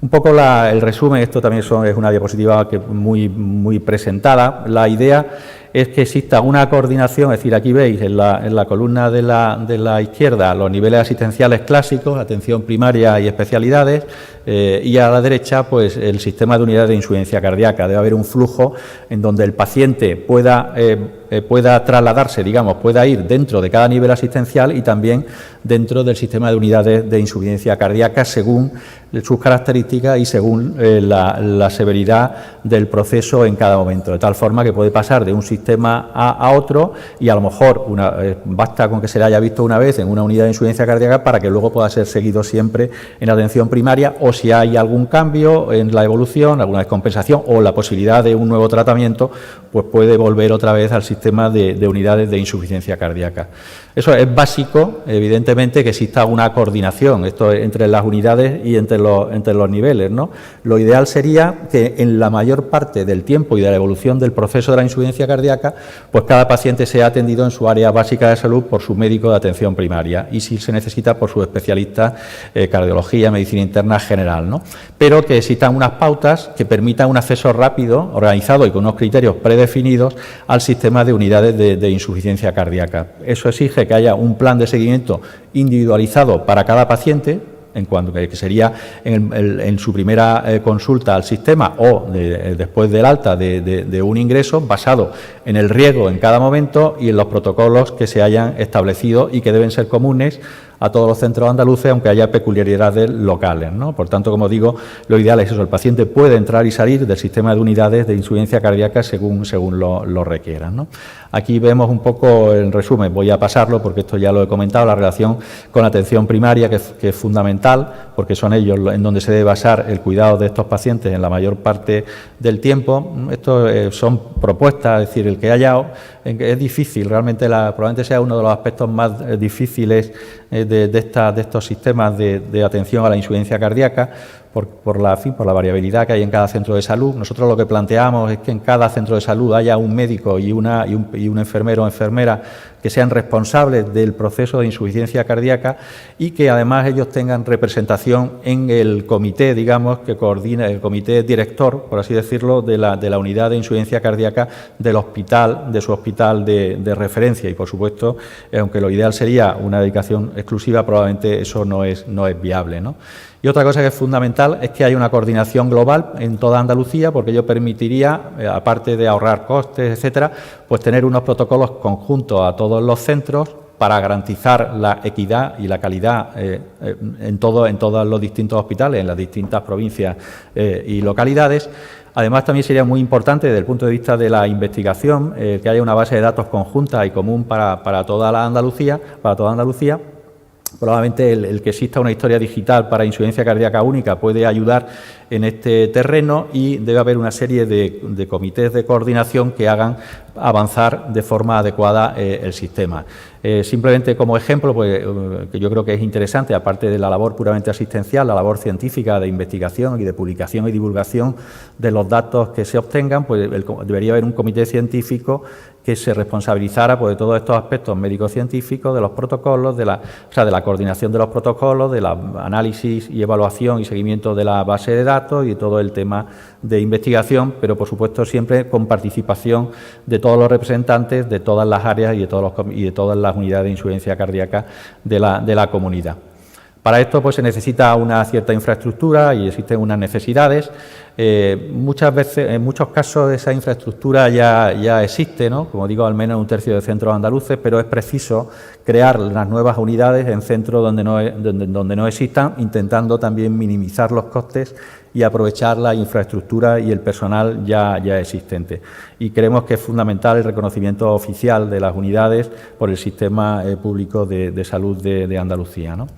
Un poco el resumen, esto también es una diapositiva que muy presentada. La idea es que exista una coordinación, es decir, aquí veis en la columna de la izquierda los niveles asistenciales clásicos, atención primaria y especialidades, y a la derecha pues el sistema de unidades de insuficiencia cardíaca. Debe haber un flujo en donde el paciente pueda trasladarse, digamos, pueda ir dentro de cada nivel asistencial y también dentro del sistema de unidades de insuficiencia cardíaca, según sus características y según la severidad del proceso en cada momento, de tal forma que puede pasar de un sistema a otro, y a lo mejor basta con que se le haya visto una vez en una unidad de insuficiencia cardíaca para que luego pueda ser seguido siempre en atención primaria, o si hay algún cambio en la evolución, alguna descompensación o la posibilidad de un nuevo tratamiento, pues puede volver otra vez al sistema de unidades de insuficiencia cardíaca. Eso es básico, evidentemente, que exista una coordinación, esto entre las unidades y entre los niveles, ¿no? Lo ideal sería que en la mayor parte del tiempo y de la evolución del proceso de la insuficiencia cardíaca, pues cada paciente sea atendido en su área básica de salud por su médico de atención primaria, y si se necesita por su especialista cardiología, medicina interna general, ¿no? Pero que existan unas pautas que permitan un acceso rápido, organizado y con unos criterios predefinidos al sistema de unidades de insuficiencia cardíaca. Eso exige que haya un plan de seguimiento individualizado para cada paciente, en cuanto que sería en su primera consulta al sistema o después del alta de un ingreso, basado en el riesgo en cada momento y en los protocolos que se hayan establecido y que deben ser comunes a todos los centros andaluces, aunque haya peculiaridades locales, ¿no? Por tanto, como digo, lo ideal es eso, el paciente puede entrar y salir del sistema de unidades de insuficiencia cardíaca según lo requieran, ¿no? Aquí vemos un poco, en resumen, voy a pasarlo porque esto ya lo he comentado, la relación con la atención primaria, que es fundamental, porque son ellos en donde se debe basar el cuidado de estos pacientes en la mayor parte del tiempo. Esto son propuestas, es decir, el que haya, es difícil, realmente probablemente sea uno de los aspectos más difíciles de estos sistemas de atención a la insuficiencia cardíaca, por la variabilidad que hay en cada centro de salud. Nosotros lo que planteamos es que en cada centro de salud haya un médico y un enfermero o enfermera que sean responsables del proceso de insuficiencia cardíaca y que además ellos tengan representación en el comité, digamos, que coordina, el comité director, por así decirlo, de la unidad de insuficiencia cardíaca del hospital, de su hospital de referencia. Y, por supuesto, aunque lo ideal sería una dedicación exclusiva, probablemente eso no es viable, ¿no? Y otra cosa que es fundamental es que haya una coordinación global en toda Andalucía, porque ello permitiría, aparte de ahorrar costes, etcétera, pues tener unos protocolos conjuntos a todos los centros para garantizar la equidad y la calidad en todos los distintos hospitales, en las distintas provincias y localidades. Además, también sería muy importante, desde el punto de vista de la investigación, que haya una base de datos conjunta y común para toda Andalucía. Probablemente el que exista una historia digital para insuficiencia cardíaca única puede ayudar en este terreno y debe haber una serie de comités de coordinación que hagan avanzar de forma adecuada el sistema. Simplemente como ejemplo, pues, que yo creo que es interesante, aparte de la labor puramente asistencial, la labor científica de investigación y de publicación y divulgación de los datos que se obtengan, pues debería haber un comité científico que se responsabilizara pues, de todos estos aspectos médico-científicos, de los protocolos, de la coordinación de los protocolos, del análisis y evaluación y seguimiento de la base de datos y de todo el tema de investigación, pero por supuesto siempre con participación de todos los representantes de todas las áreas y de todas las unidades de insuficiencia cardíaca de la comunidad. Para esto pues, se necesita una cierta infraestructura y existen unas necesidades. Muchas veces, en muchos casos, esa infraestructura ya existe, ¿no? Como digo, al menos en un tercio de centros andaluces, pero es preciso crear las nuevas unidades en centros donde no existan, intentando también minimizar los costes y aprovechar la infraestructura y el personal ya existente. Y creemos que es fundamental el reconocimiento oficial de las unidades por el sistema público de salud de Andalucía, ¿no?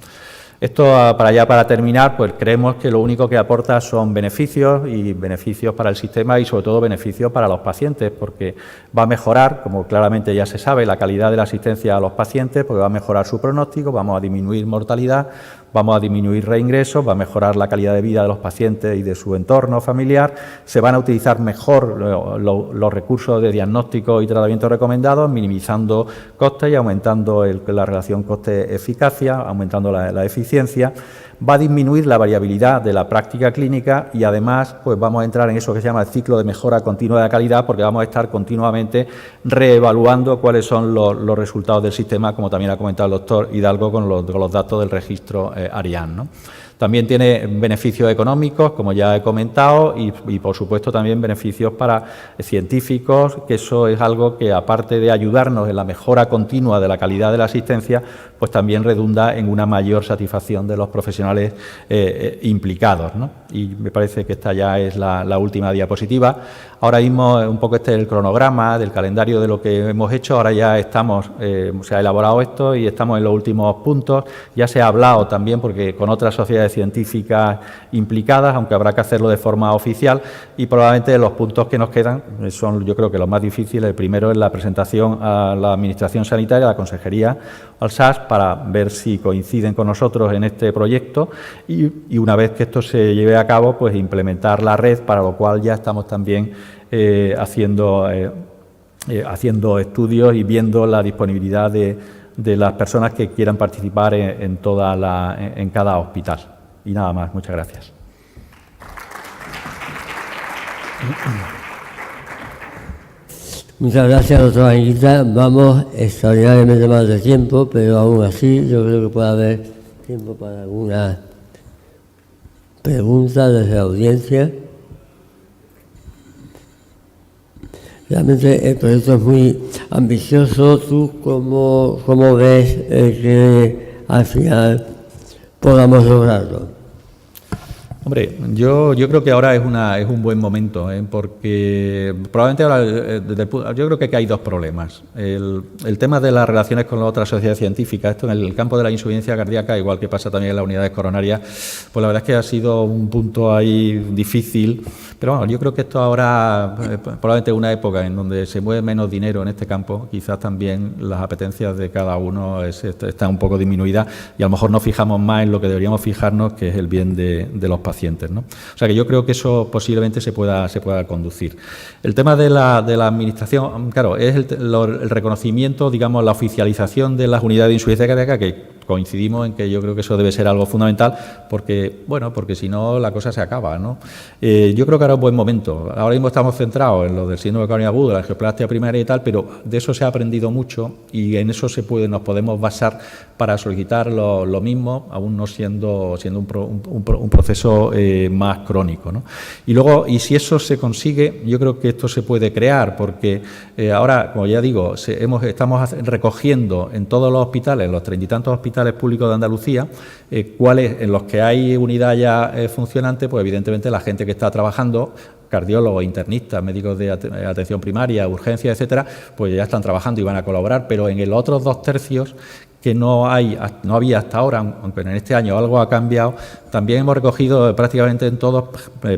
Esto, para terminar, pues creemos que lo único que aporta son beneficios y beneficios para el sistema y sobre todo beneficios para los pacientes, porque va a mejorar, como claramente ya se sabe, la calidad de la asistencia a los pacientes, porque va a mejorar su pronóstico, vamos a disminuir mortalidad, vamos a disminuir reingresos, va a mejorar la calidad de vida de los pacientes y de su entorno familiar, se van a utilizar mejor los recursos de diagnóstico y tratamiento recomendados, minimizando costes y aumentando la relación coste-eficacia, aumentando la eficiencia. Va a disminuir la variabilidad de la práctica clínica y además pues vamos a entrar en eso que se llama el ciclo de mejora continua de la calidad, porque vamos a estar continuamente reevaluando cuáles son los resultados del sistema, como también ha comentado el doctor Hidalgo con los datos del registro ARIAN, ¿no? También tiene beneficios económicos, como ya he comentado, y por supuesto también beneficios para científicos, que eso es algo que, aparte de ayudarnos en la mejora continua de la calidad de la asistencia, pues también redunda en una mayor satisfacción de los profesionales implicados, ¿no? Y me parece que esta ya es la última diapositiva. Ahora mismo un poco este es el cronograma del calendario de lo que hemos hecho. Ahora ya estamos, se ha elaborado esto y estamos en los últimos puntos. Ya se ha hablado también, porque con otras sociedades científicas implicadas, aunque habrá que hacerlo de forma oficial, y probablemente los puntos que nos quedan son, yo creo que los más difíciles. El primero es la presentación a la Administración Sanitaria, a la Consejería, al SAS, para ver si coinciden con nosotros en este proyecto y una vez que esto se lleve a cabo, pues implementar la red, para lo cual ya estamos también haciendo estudios y viendo la disponibilidad de las personas que quieran participar en cada hospital. Y nada más, muchas gracias. Muchas gracias, doctora Anguita. Vamos extraordinariamente más de tiempo, pero aún así yo creo que puede haber tiempo para alguna pregunta desde la audiencia. Realmente el proyecto es muy ambicioso. ¿Tú cómo ves que al final podamos lograrlo. Hombre, yo creo que ahora es un buen momento, porque probablemente ahora yo creo que hay dos problemas. El tema de las relaciones con las otras sociedades científicas, esto en el campo de la insuficiencia cardíaca, igual que pasa también en las unidades coronarias, pues la verdad es que ha sido un punto ahí difícil, pero bueno, yo creo que esto ahora probablemente es una época en donde se mueve menos dinero en este campo, quizás también las apetencias de cada uno están un poco disminuidas y a lo mejor nos fijamos más en lo que deberíamos fijarnos, que es el bien de los pacientes, ¿no? O sea que yo creo que eso posiblemente se pueda conducir. El tema de la administración, claro, es el reconocimiento, digamos, la oficialización de las unidades de insuficiencia cardíaca, que coincidimos en que yo creo que eso debe ser algo fundamental, porque si no la cosa se acaba, ¿no? Yo creo que ahora es un buen momento. Ahora mismo estamos centrados en lo del síndrome de coronarias agudo, la angioplastia primaria y tal, pero de eso se ha aprendido mucho y en eso nos podemos basar para solicitar lo mismo, aún no siendo un proceso más crónico, ¿no? Y luego, y si eso se consigue, yo creo que esto se puede crear, porque ahora, como ya digo, estamos recogiendo en todos los hospitales, los 30 y tantos hospitales públicos de Andalucía, cuáles en los que hay unidad ya funcionante, pues evidentemente la gente que está trabajando, cardiólogos, internistas, médicos de atención primaria, urgencia, etcétera, pues ya están trabajando y van a colaborar, pero en los otros 2/3 que no había hasta ahora, aunque en este año algo ha cambiado, también hemos recogido prácticamente en todos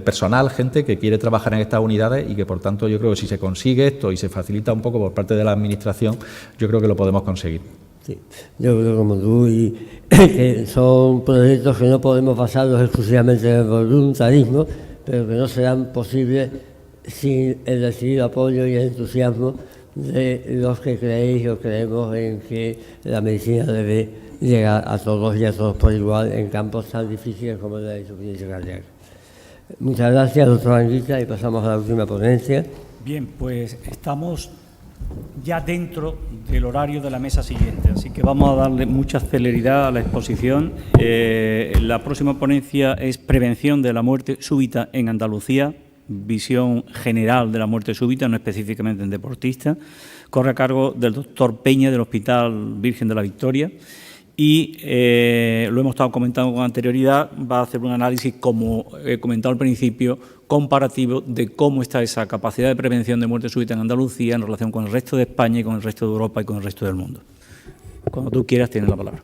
personal, gente que quiere trabajar en estas unidades y que, por tanto, yo creo que si se consigue esto y se facilita un poco por parte de la Administración, yo creo que lo podemos conseguir. Sí, yo creo como tú, y que son proyectos que no podemos basarlos exclusivamente en el voluntarismo, pero que no serán posibles sin el decidido apoyo y el entusiasmo de los que creéis o creemos en que la medicina debe llegar a todos y a todos por igual en campos tan difíciles como la insuficiencia cardíaca. Muchas gracias, doctor Anguita, y pasamos a la última ponencia. Bien, pues estamos ya dentro del horario de la mesa siguiente, así que vamos a darle mucha celeridad a la exposición. La próxima ponencia es Prevención de la muerte súbita en Andalucía, visión general de la muerte súbita, no específicamente en deportistas. Corre a cargo del doctor Peña del Hospital Virgen de la Victoria y lo hemos estado comentando con anterioridad, va a hacer un análisis, como he comentado al principio, comparativo de cómo está esa capacidad de prevención de muerte súbita en Andalucía en relación con el resto de España y con el resto de Europa y con el resto del mundo. Cuando tú quieras, tienes la palabra.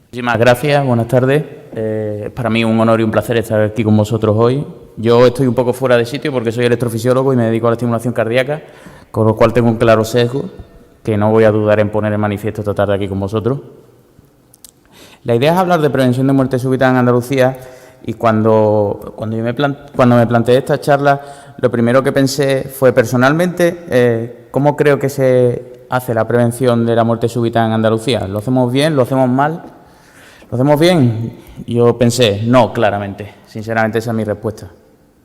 Muchísimas gracias, buenas tardes. Es para mí un honor y un placer estar aquí con vosotros hoy. Yo estoy un poco fuera de sitio porque soy electrofisiólogo y me dedico a la estimulación cardíaca, con lo cual tengo un claro sesgo que no voy a dudar en poner en manifiesto esta tarde aquí con vosotros. La idea es hablar de prevención de muerte súbita en Andalucía y cuando me planteé esta charla, lo primero que pensé fue personalmente cómo creo que se hace la prevención de la muerte súbita en Andalucía. ¿Lo hacemos bien? ¿Lo hacemos mal? ¿Lo hacemos bien? Yo pensé, no, claramente. Sinceramente esa es mi respuesta.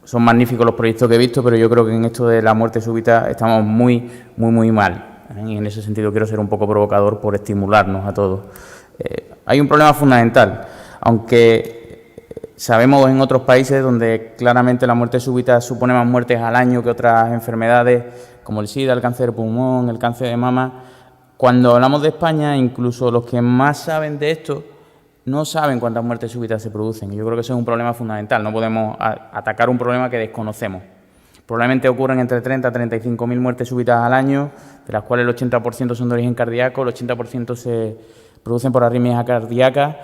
Son magníficos los proyectos que he visto, pero yo creo que en esto de la muerte súbita estamos muy mal. Y en ese sentido quiero ser un poco provocador por estimularnos a todos. Hay un problema fundamental, aunque sabemos en otros países donde claramente la muerte súbita supone más muertes al año que otras enfermedades como el SIDA, el cáncer de pulmón, el cáncer de mama. Cuando hablamos de España, incluso los que más saben de esto no saben cuántas muertes súbitas se producen. Yo creo que eso es un problema fundamental. No podemos atacar un problema que desconocemos. Probablemente ocurren entre 30 a 35.000 muertes súbitas al año, de las cuales el 80% son de origen cardíaco, el 80% se producen por arritmias cardíacas,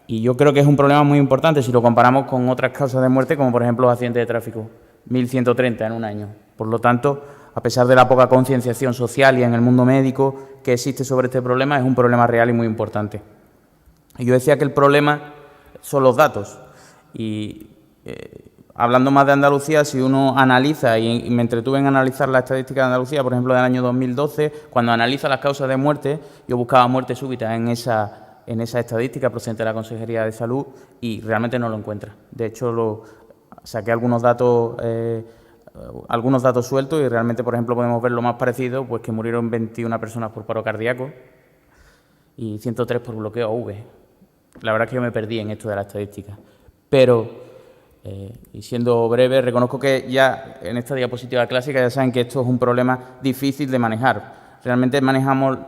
y yo creo que es un problema muy importante si lo comparamos con otras causas de muerte, como por ejemplo los accidentes de tráfico, 1.130 en un año. Por lo tanto, a pesar de la poca concienciación social y en el mundo médico que existe sobre este problema, es un problema real y muy importante. Y yo decía que el problema son los datos, y hablando más de Andalucía, si uno analiza, y me entretuve en analizar la estadística de Andalucía, por ejemplo, del año 2012, cuando analiza las causas de muerte, yo buscaba muerte súbita en esa estadística procedente de la Consejería de Salud y realmente no lo encuentra. De hecho, saqué algunos datos sueltos y realmente, por ejemplo, podemos ver lo más parecido, pues que murieron 21 personas por paro cardíaco y 103 por bloqueo AV. La verdad es que yo me perdí en esto de la estadística. Pero y siendo breve, reconozco que ya en esta diapositiva clásica ya saben que esto es un problema difícil de manejar. Realmente manejamos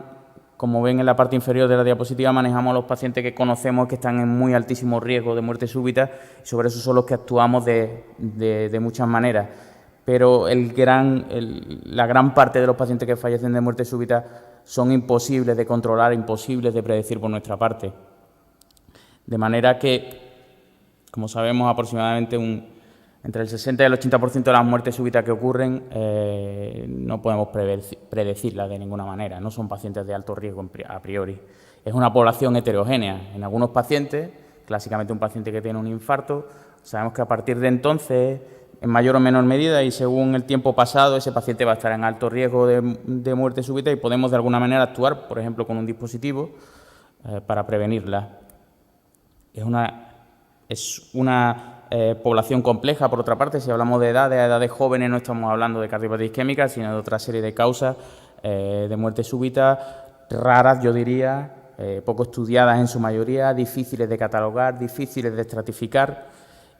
Como ven en la parte inferior de la diapositiva, manejamos a los pacientes que conocemos que están en muy altísimo riesgo de muerte súbita, y sobre eso son los que actuamos de muchas maneras. Pero la gran parte de los pacientes que fallecen de muerte súbita son imposibles de controlar, imposibles de predecir por nuestra parte. De manera que, como sabemos, aproximadamente entre el 60 y el 80% de las muertes súbitas que ocurren no podemos predecirlas de ninguna manera, no son pacientes de alto riesgo a priori. Es una población heterogénea. En algunos pacientes, clásicamente un paciente que tiene un infarto, sabemos que a partir de entonces, en mayor o menor medida y según el tiempo pasado, ese paciente va a estar en alto riesgo de muerte súbita y podemos de alguna manera actuar, por ejemplo, con un dispositivo para prevenirla. Es una población compleja, por otra parte. Si hablamos de edades jóvenes, no estamos hablando de cardiopatía isquémica, sino de otra serie de causas de muerte súbita, raras, yo diría, poco estudiadas en su mayoría, difíciles de catalogar, difíciles de estratificar.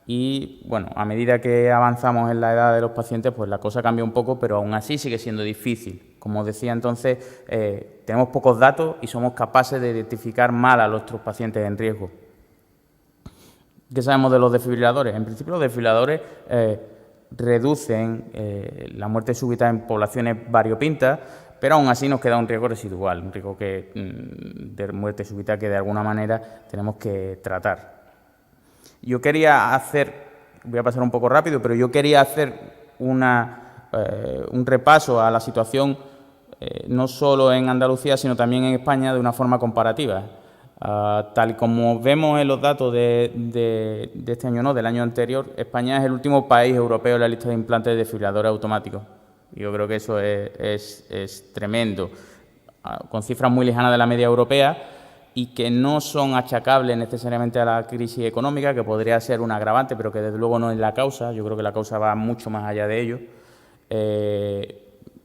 Y, bueno, a medida que avanzamos en la edad de los pacientes, pues la cosa cambia un poco, pero aún así sigue siendo difícil. Como os decía entonces, tenemos pocos datos y somos capaces de identificar mal a nuestros pacientes en riesgo. ¿Qué sabemos de los desfibriladores? En principio, los desfibriladores reducen la muerte súbita en poblaciones variopintas, pero aún así nos queda un riesgo residual, un riesgo de muerte súbita que de alguna manera tenemos que tratar. Yo quería voy a pasar un poco rápido, pero yo quería hacer un repaso a la situación no solo en Andalucía, sino también en España de una forma comparativa. Tal como vemos en los datos de este año, no, del año anterior, España es el último país europeo en la lista de implantes de desfibriladores automáticos. Yo creo que eso es tremendo, con cifras muy lejanas de la media europea y que no son achacables necesariamente a la crisis económica, que podría ser un agravante, pero que desde luego no es la causa. Yo creo que la causa va mucho más allá de ello,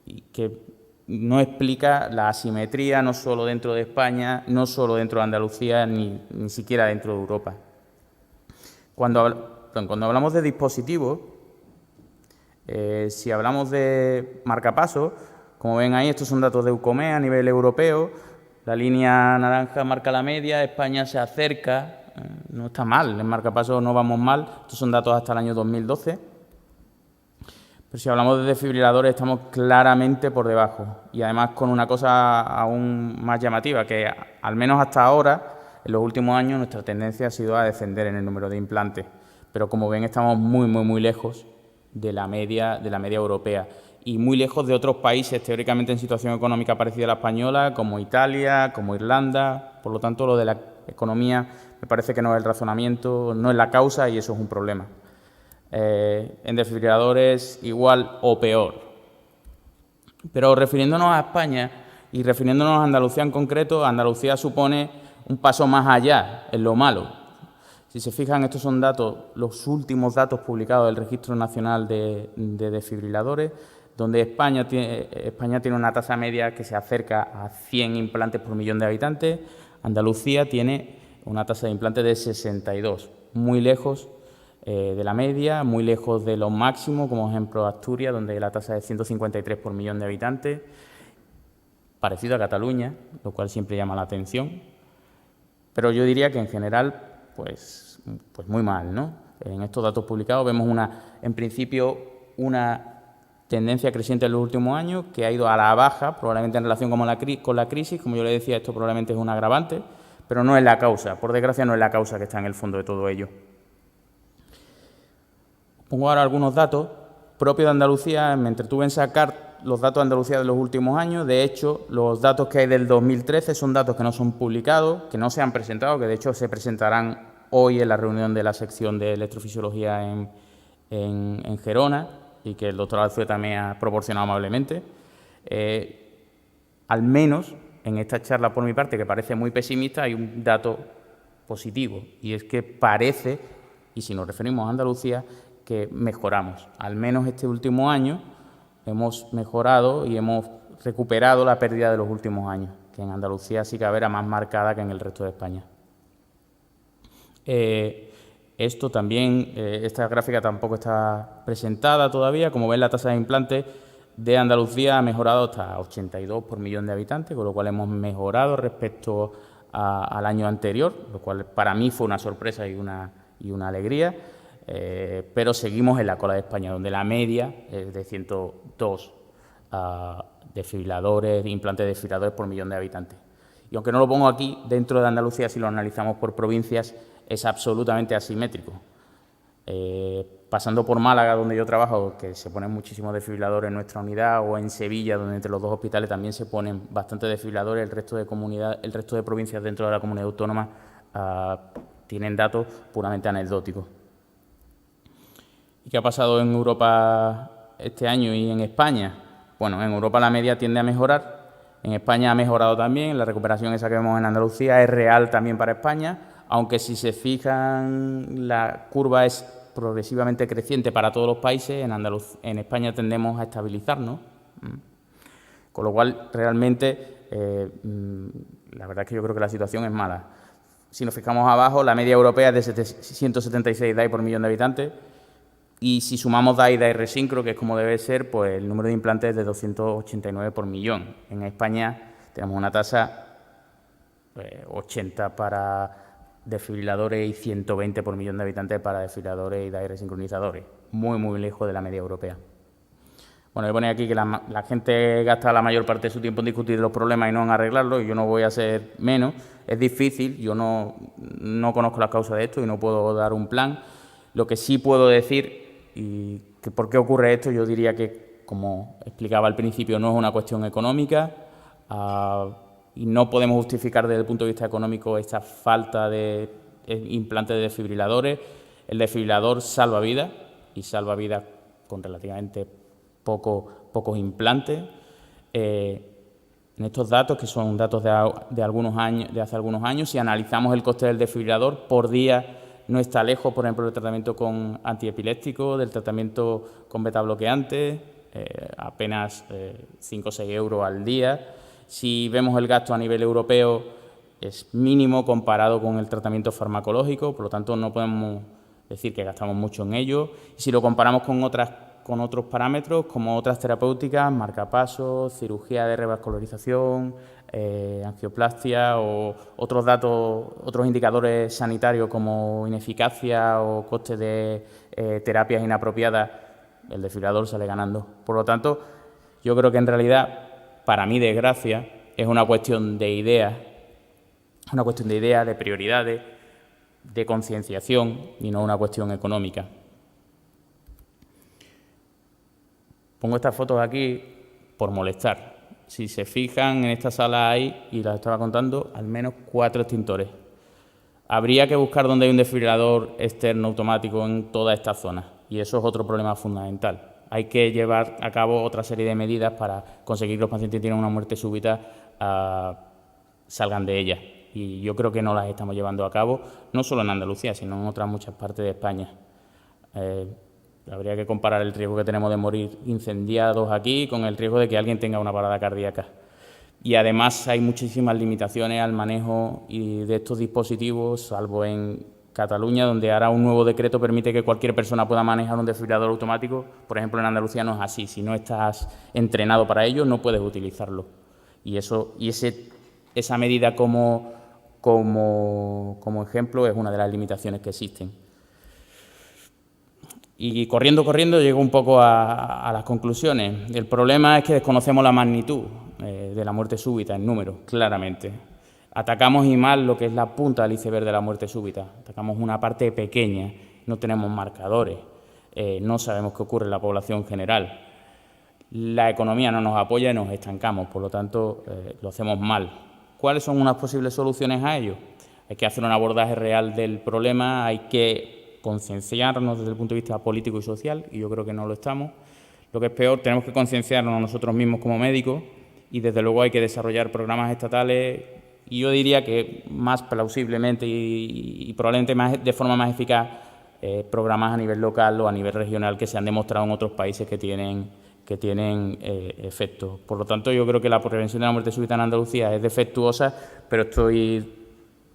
y que no explica la asimetría no solo dentro de España, no solo dentro de Andalucía, ni siquiera dentro de Europa. Cuando hablamos de dispositivos, si hablamos de marcapasos, como ven ahí, estos son datos de EUCOME a nivel europeo. La línea naranja marca la media, España se acerca, no está mal, en marcapasos no vamos mal, estos son datos hasta el año 2012. Pero si hablamos de desfibriladores estamos claramente por debajo y además con una cosa aún más llamativa, que al menos hasta ahora, en los últimos años, nuestra tendencia ha sido a descender en el número de implantes. Pero como ven, estamos muy lejos de la media europea y muy lejos de otros países teóricamente en situación económica parecida a la española, como Italia, como Irlanda. Por lo tanto, lo de la economía me parece que no es el razonamiento, no es la causa y eso es un problema. En desfibriladores igual o peor. Pero refiriéndonos a España y refiriéndonos a Andalucía en concreto, Andalucía supone un paso más allá en lo malo. Si se fijan, estos son datos, los últimos datos publicados del Registro Nacional de Desfibriladores, donde España tiene una tasa media que se acerca a 100 implantes por millón de habitantes. Andalucía tiene una tasa de implantes de 62, muy lejos de la media, muy lejos de lo máximo, como ejemplo Asturias, donde la tasa es 153 por millón de habitantes, parecido a Cataluña, lo cual siempre llama la atención. Pero yo diría que en general, pues muy mal, ¿no? En estos datos publicados vemos en principio una tendencia creciente en los últimos años que ha ido a la baja, probablemente en relación con la crisis. Como yo le decía, esto probablemente es un agravante, pero no es la causa. Por desgracia, no es la causa que está en el fondo de todo ello. Pongo ahora algunos datos propios de Andalucía. Me entretuve en sacar los datos de Andalucía de los últimos años. De hecho, los datos que hay del 2013 son datos que no son publicados, que no se han presentado, que de hecho se presentarán hoy en la reunión de la sección de electrofisiología en Gerona y que el doctor Alfredo también ha proporcionado amablemente. Al menos en esta charla por mi parte, que parece muy pesimista, hay un dato positivo y es que parece, y si nos referimos a Andalucía, que mejoramos. Al menos este último año hemos mejorado y hemos recuperado la pérdida de los últimos años, que en Andalucía sí que era más marcada que en el resto de España. Esto también, esta gráfica tampoco está presentada todavía. Como ven, la tasa de implantes de Andalucía ha mejorado hasta 82 por millón de habitantes, con lo cual hemos mejorado respecto al año anterior, lo cual para mí fue una sorpresa y una alegría, pero seguimos en la cola de España, donde la media es de 102 desfibriladores, implantes de desfibriladores por millón de habitantes. Y aunque no lo pongo aquí, dentro de Andalucía, si lo analizamos por provincias, es absolutamente asimétrico. Pasando por Málaga, donde yo trabajo, que se ponen muchísimos desfibriladores en nuestra unidad, o en Sevilla, donde entre los dos hospitales también se ponen bastantes desfibriladores, el resto de provincias dentro de la comunidad autónoma tienen datos puramente anecdóticos. ¿Y qué ha pasado en Europa este año y en España? Bueno, en Europa la media tiende a mejorar, en España ha mejorado también, la recuperación esa que vemos en Andalucía es real también para España, aunque si se fijan la curva es progresivamente creciente para todos los países, en España tendemos a estabilizarnos, con lo cual realmente la verdad es que yo creo que la situación es mala. Si nos fijamos abajo, la media europea es de 176 DAI por millón de habitantes, y si sumamos DAI y DAI resíncro, que es como debe ser, pues el número de implantes es de 289 por millón. En España tenemos una tasa 80 para desfibriladores y 120 por millón de habitantes para desfibriladores y DAI resincronizadores. Muy, muy lejos de la media europea. Bueno, voy a poner aquí que la gente gasta la mayor parte de su tiempo en discutir los problemas y no en arreglarlos, y yo no voy a ser menos. Es difícil, yo no conozco las causas de esto y no puedo dar un plan. Lo que sí puedo decir, y que por qué ocurre esto, yo diría que, como explicaba al principio, no es una cuestión económica, y no podemos justificar desde el punto de vista económico esta falta de implantes de desfibriladores. El desfibrilador salva vidas, y salva vidas con relativamente pocos implantes. En estos datos, que son datos de hace algunos años, si analizamos el coste del desfibrilador por día, no está lejos, por ejemplo, del tratamiento con antiepiléptico, del tratamiento con betabloqueantes, apenas 5 o 6 euros al día. Si vemos el gasto a nivel europeo, es mínimo comparado con el tratamiento farmacológico, por lo tanto no podemos decir que gastamos mucho en ello. Y si lo comparamos con otros parámetros, como otras terapéuticas, marcapasos, cirugía de revascularización, angioplastia o otros datos, otros indicadores sanitarios como ineficacia o coste de terapias inapropiadas, el desfibrilador sale ganando. Por lo tanto, yo creo que en realidad, para mi desgracia, es una cuestión de ideas, de prioridades, de concienciación y no una cuestión económica. Pongo estas fotos aquí por molestar. Si se fijan, en esta sala hay, y las estaba contando, al menos 4 extintores. Habría que buscar dónde hay un desfibrilador externo automático en toda esta zona, y eso es otro problema fundamental. Hay que llevar a cabo otra serie de medidas para conseguir que los pacientes que tienen una muerte súbita salgan de ella. Y yo creo que no las estamos llevando a cabo, no solo en Andalucía, sino en otras muchas partes de España. Habría que comparar el riesgo que tenemos de morir incendiados aquí con el riesgo de que alguien tenga una parada cardíaca. Y además hay muchísimas limitaciones al manejo de estos dispositivos, salvo en Cataluña, donde ahora un nuevo decreto permite que cualquier persona pueda manejar un desfibrilador automático. Por ejemplo, en Andalucía no es así. Si no estás entrenado para ello, no puedes utilizarlo. Y esa medida como ejemplo es una de las limitaciones que existen. Y corriendo, llego un poco a las conclusiones. El problema es que desconocemos la magnitud de la muerte súbita en números, claramente. Atacamos y mal lo que es la punta del iceberg de la muerte súbita. Atacamos una parte pequeña, no tenemos marcadores, no sabemos qué ocurre en la población general. La economía no nos apoya y nos estancamos, por lo tanto, lo hacemos mal. ¿Cuáles son unas posibles soluciones a ello? Hay que hacer un abordaje real del problema, hay que concienciarnos desde el punto de vista político y social, y yo creo que no lo estamos. Lo que es peor, tenemos que concienciarnos nosotros mismos como médicos, y desde luego hay que desarrollar programas estatales, y yo diría que más plausiblemente y probablemente de forma más eficaz, programas a nivel local o a nivel regional que se han demostrado en otros países que tienen efectos. Por lo tanto, yo creo que la prevención de la muerte súbita en Andalucía es defectuosa, pero estoy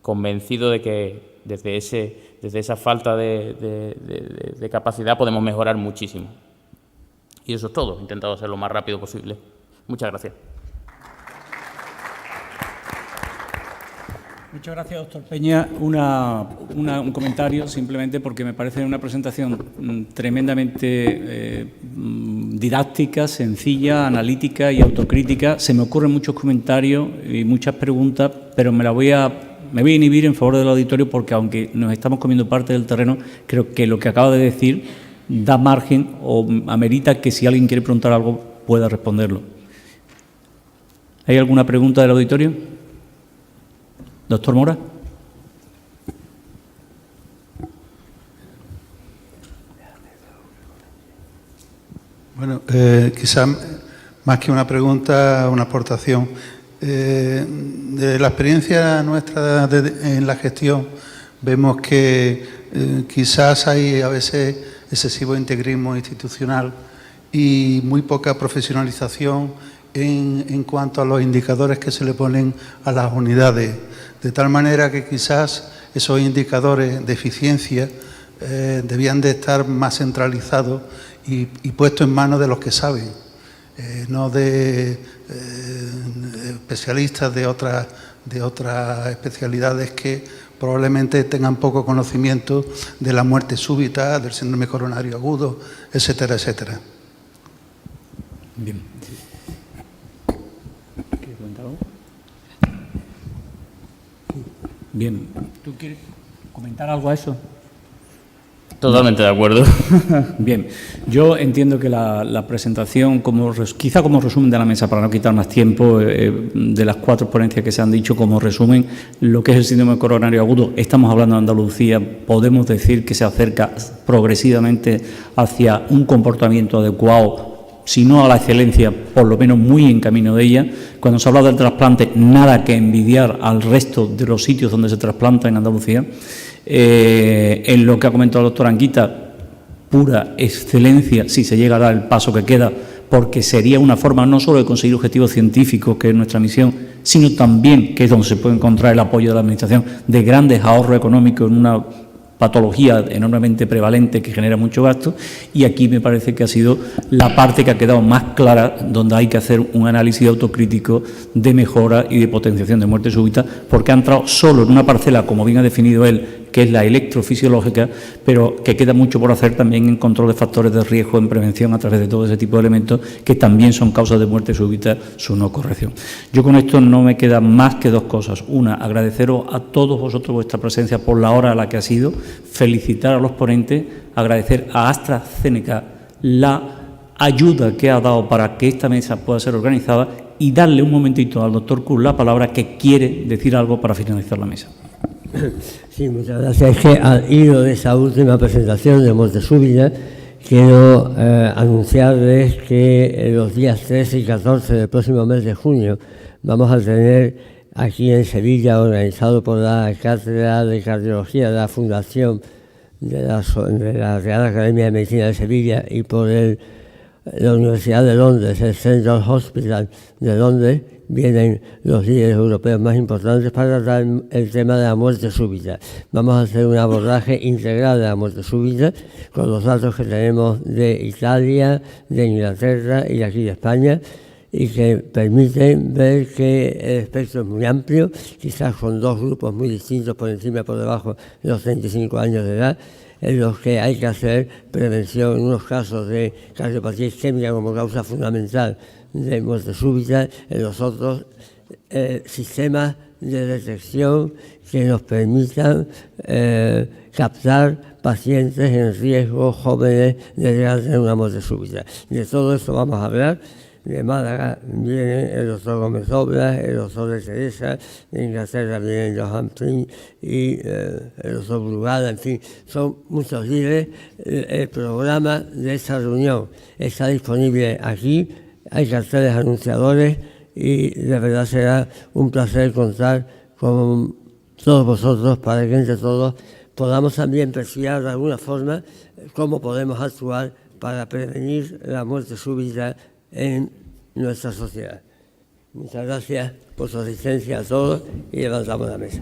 convencido de que desde esa falta de capacidad podemos mejorar muchísimo. Y eso es todo. He intentado hacerlo lo más rápido posible. Muchas gracias. Muchas gracias, doctor Peña. Un comentario, simplemente porque me parece una presentación tremendamente didáctica, sencilla, analítica y autocrítica. Se me ocurren muchos comentarios y muchas preguntas, pero me voy a inhibir en favor del auditorio porque, aunque nos estamos comiendo parte del terreno, creo que lo que acaba de decir da margen o amerita que, si alguien quiere preguntar algo, pueda responderlo. ¿Hay alguna pregunta del auditorio? Doctor Mora. Bueno, quizás más que una pregunta, una aportación. De la experiencia nuestra en la gestión, vemos que quizás hay a veces excesivo integrismo institucional y muy poca profesionalización en cuanto a los indicadores que se le ponen a las unidades, de tal manera que quizás esos indicadores de eficiencia debían de estar más centralizados y puestos en manos de los que saben, no de especialistas de otras especialidades que probablemente tengan poco conocimiento de la muerte súbita, del síndrome coronario agudo, etcétera, etcétera. Bien. ¿Quieres comentar algo? Bien. ¿Tú quieres comentar algo a eso? Totalmente de acuerdo. Bien, yo entiendo que la presentación, quizá como resumen de la mesa, para no quitar más tiempo, de las 4 ponencias que se han dicho, como resumen, lo que es el síndrome coronario agudo, estamos hablando de Andalucía, podemos decir que se acerca progresivamente hacia un comportamiento adecuado, si no a la excelencia, por lo menos muy en camino de ella. Cuando se habla del trasplante, nada que envidiar al resto de los sitios donde se trasplanta en Andalucía. En lo que ha comentado el doctor Anguita, pura excelencia si se llega a dar el paso que queda, porque sería una forma no solo de conseguir objetivos científicos, que es nuestra misión, sino también, que es donde se puede encontrar el apoyo de la Administración, de grandes ahorros económicos en una patología enormemente prevalente que genera mucho gasto, y aquí me parece que ha sido la parte que ha quedado más clara, donde hay que hacer un análisis autocrítico de mejora y de potenciación de muerte súbita, porque ha entrado solo en una parcela, como bien ha definido él, que es la electrofisiológica, pero que queda mucho por hacer también en control de factores de riesgo, en prevención, a través de todo ese tipo de elementos que también son causas de muerte súbita, su no corrección. Yo con esto no me queda más que 2 cosas. Una, agradeceros a todos vosotros vuestra presencia por la hora a la que ha sido, felicitar a los ponentes, agradecer a AstraZeneca la ayuda que ha dado para que esta mesa pueda ser organizada y darle un momentito al doctor Cruz la palabra, que quiere decir algo para finalizar la mesa. Sí, muchas gracias. Es que al hilo de esa última presentación de muerte súbita, quiero anunciarles que los días 13 y 14 del próximo mes de junio vamos a tener aquí en Sevilla, organizado por la Cátedra de Cardiología de la Fundación de la Real Academia de Medicina de Sevilla y por la Universidad de Londres, el Central Hospital de Londres. Vienen los líderes europeos más importantes para tratar el tema de la muerte súbita. Vamos a hacer un abordaje integral de la muerte súbita con los datos que tenemos de Italia, de Inglaterra y de aquí de España, y que permiten ver que el espectro es muy amplio, quizás con 2 grupos muy distintos, por encima y por debajo de los 35 años de edad, en los que hay que hacer prevención en unos casos de cardiopatía isquémica como causa fundamental de muerte súbita, en los otros sistemas de detección que nos permitan captar pacientes en riesgo jóvenes de llegar a tener una muerte súbita. De todo esto vamos a hablar. De Málaga viene el doctor Gómez Obras, el doctor de Teresa, de Inglaterra viene Johan Pring y el doctor Brugada, en fin, son muchos líderes. El programa de esta reunión está disponible aquí, hay carteles anunciadores y de verdad será un placer contar con todos vosotros para que entre todos podamos también perfilar de alguna forma cómo podemos actuar para prevenir la muerte súbita en nuestra sociedad. Muchas gracias por su asistencia a todos y levantamos la mesa.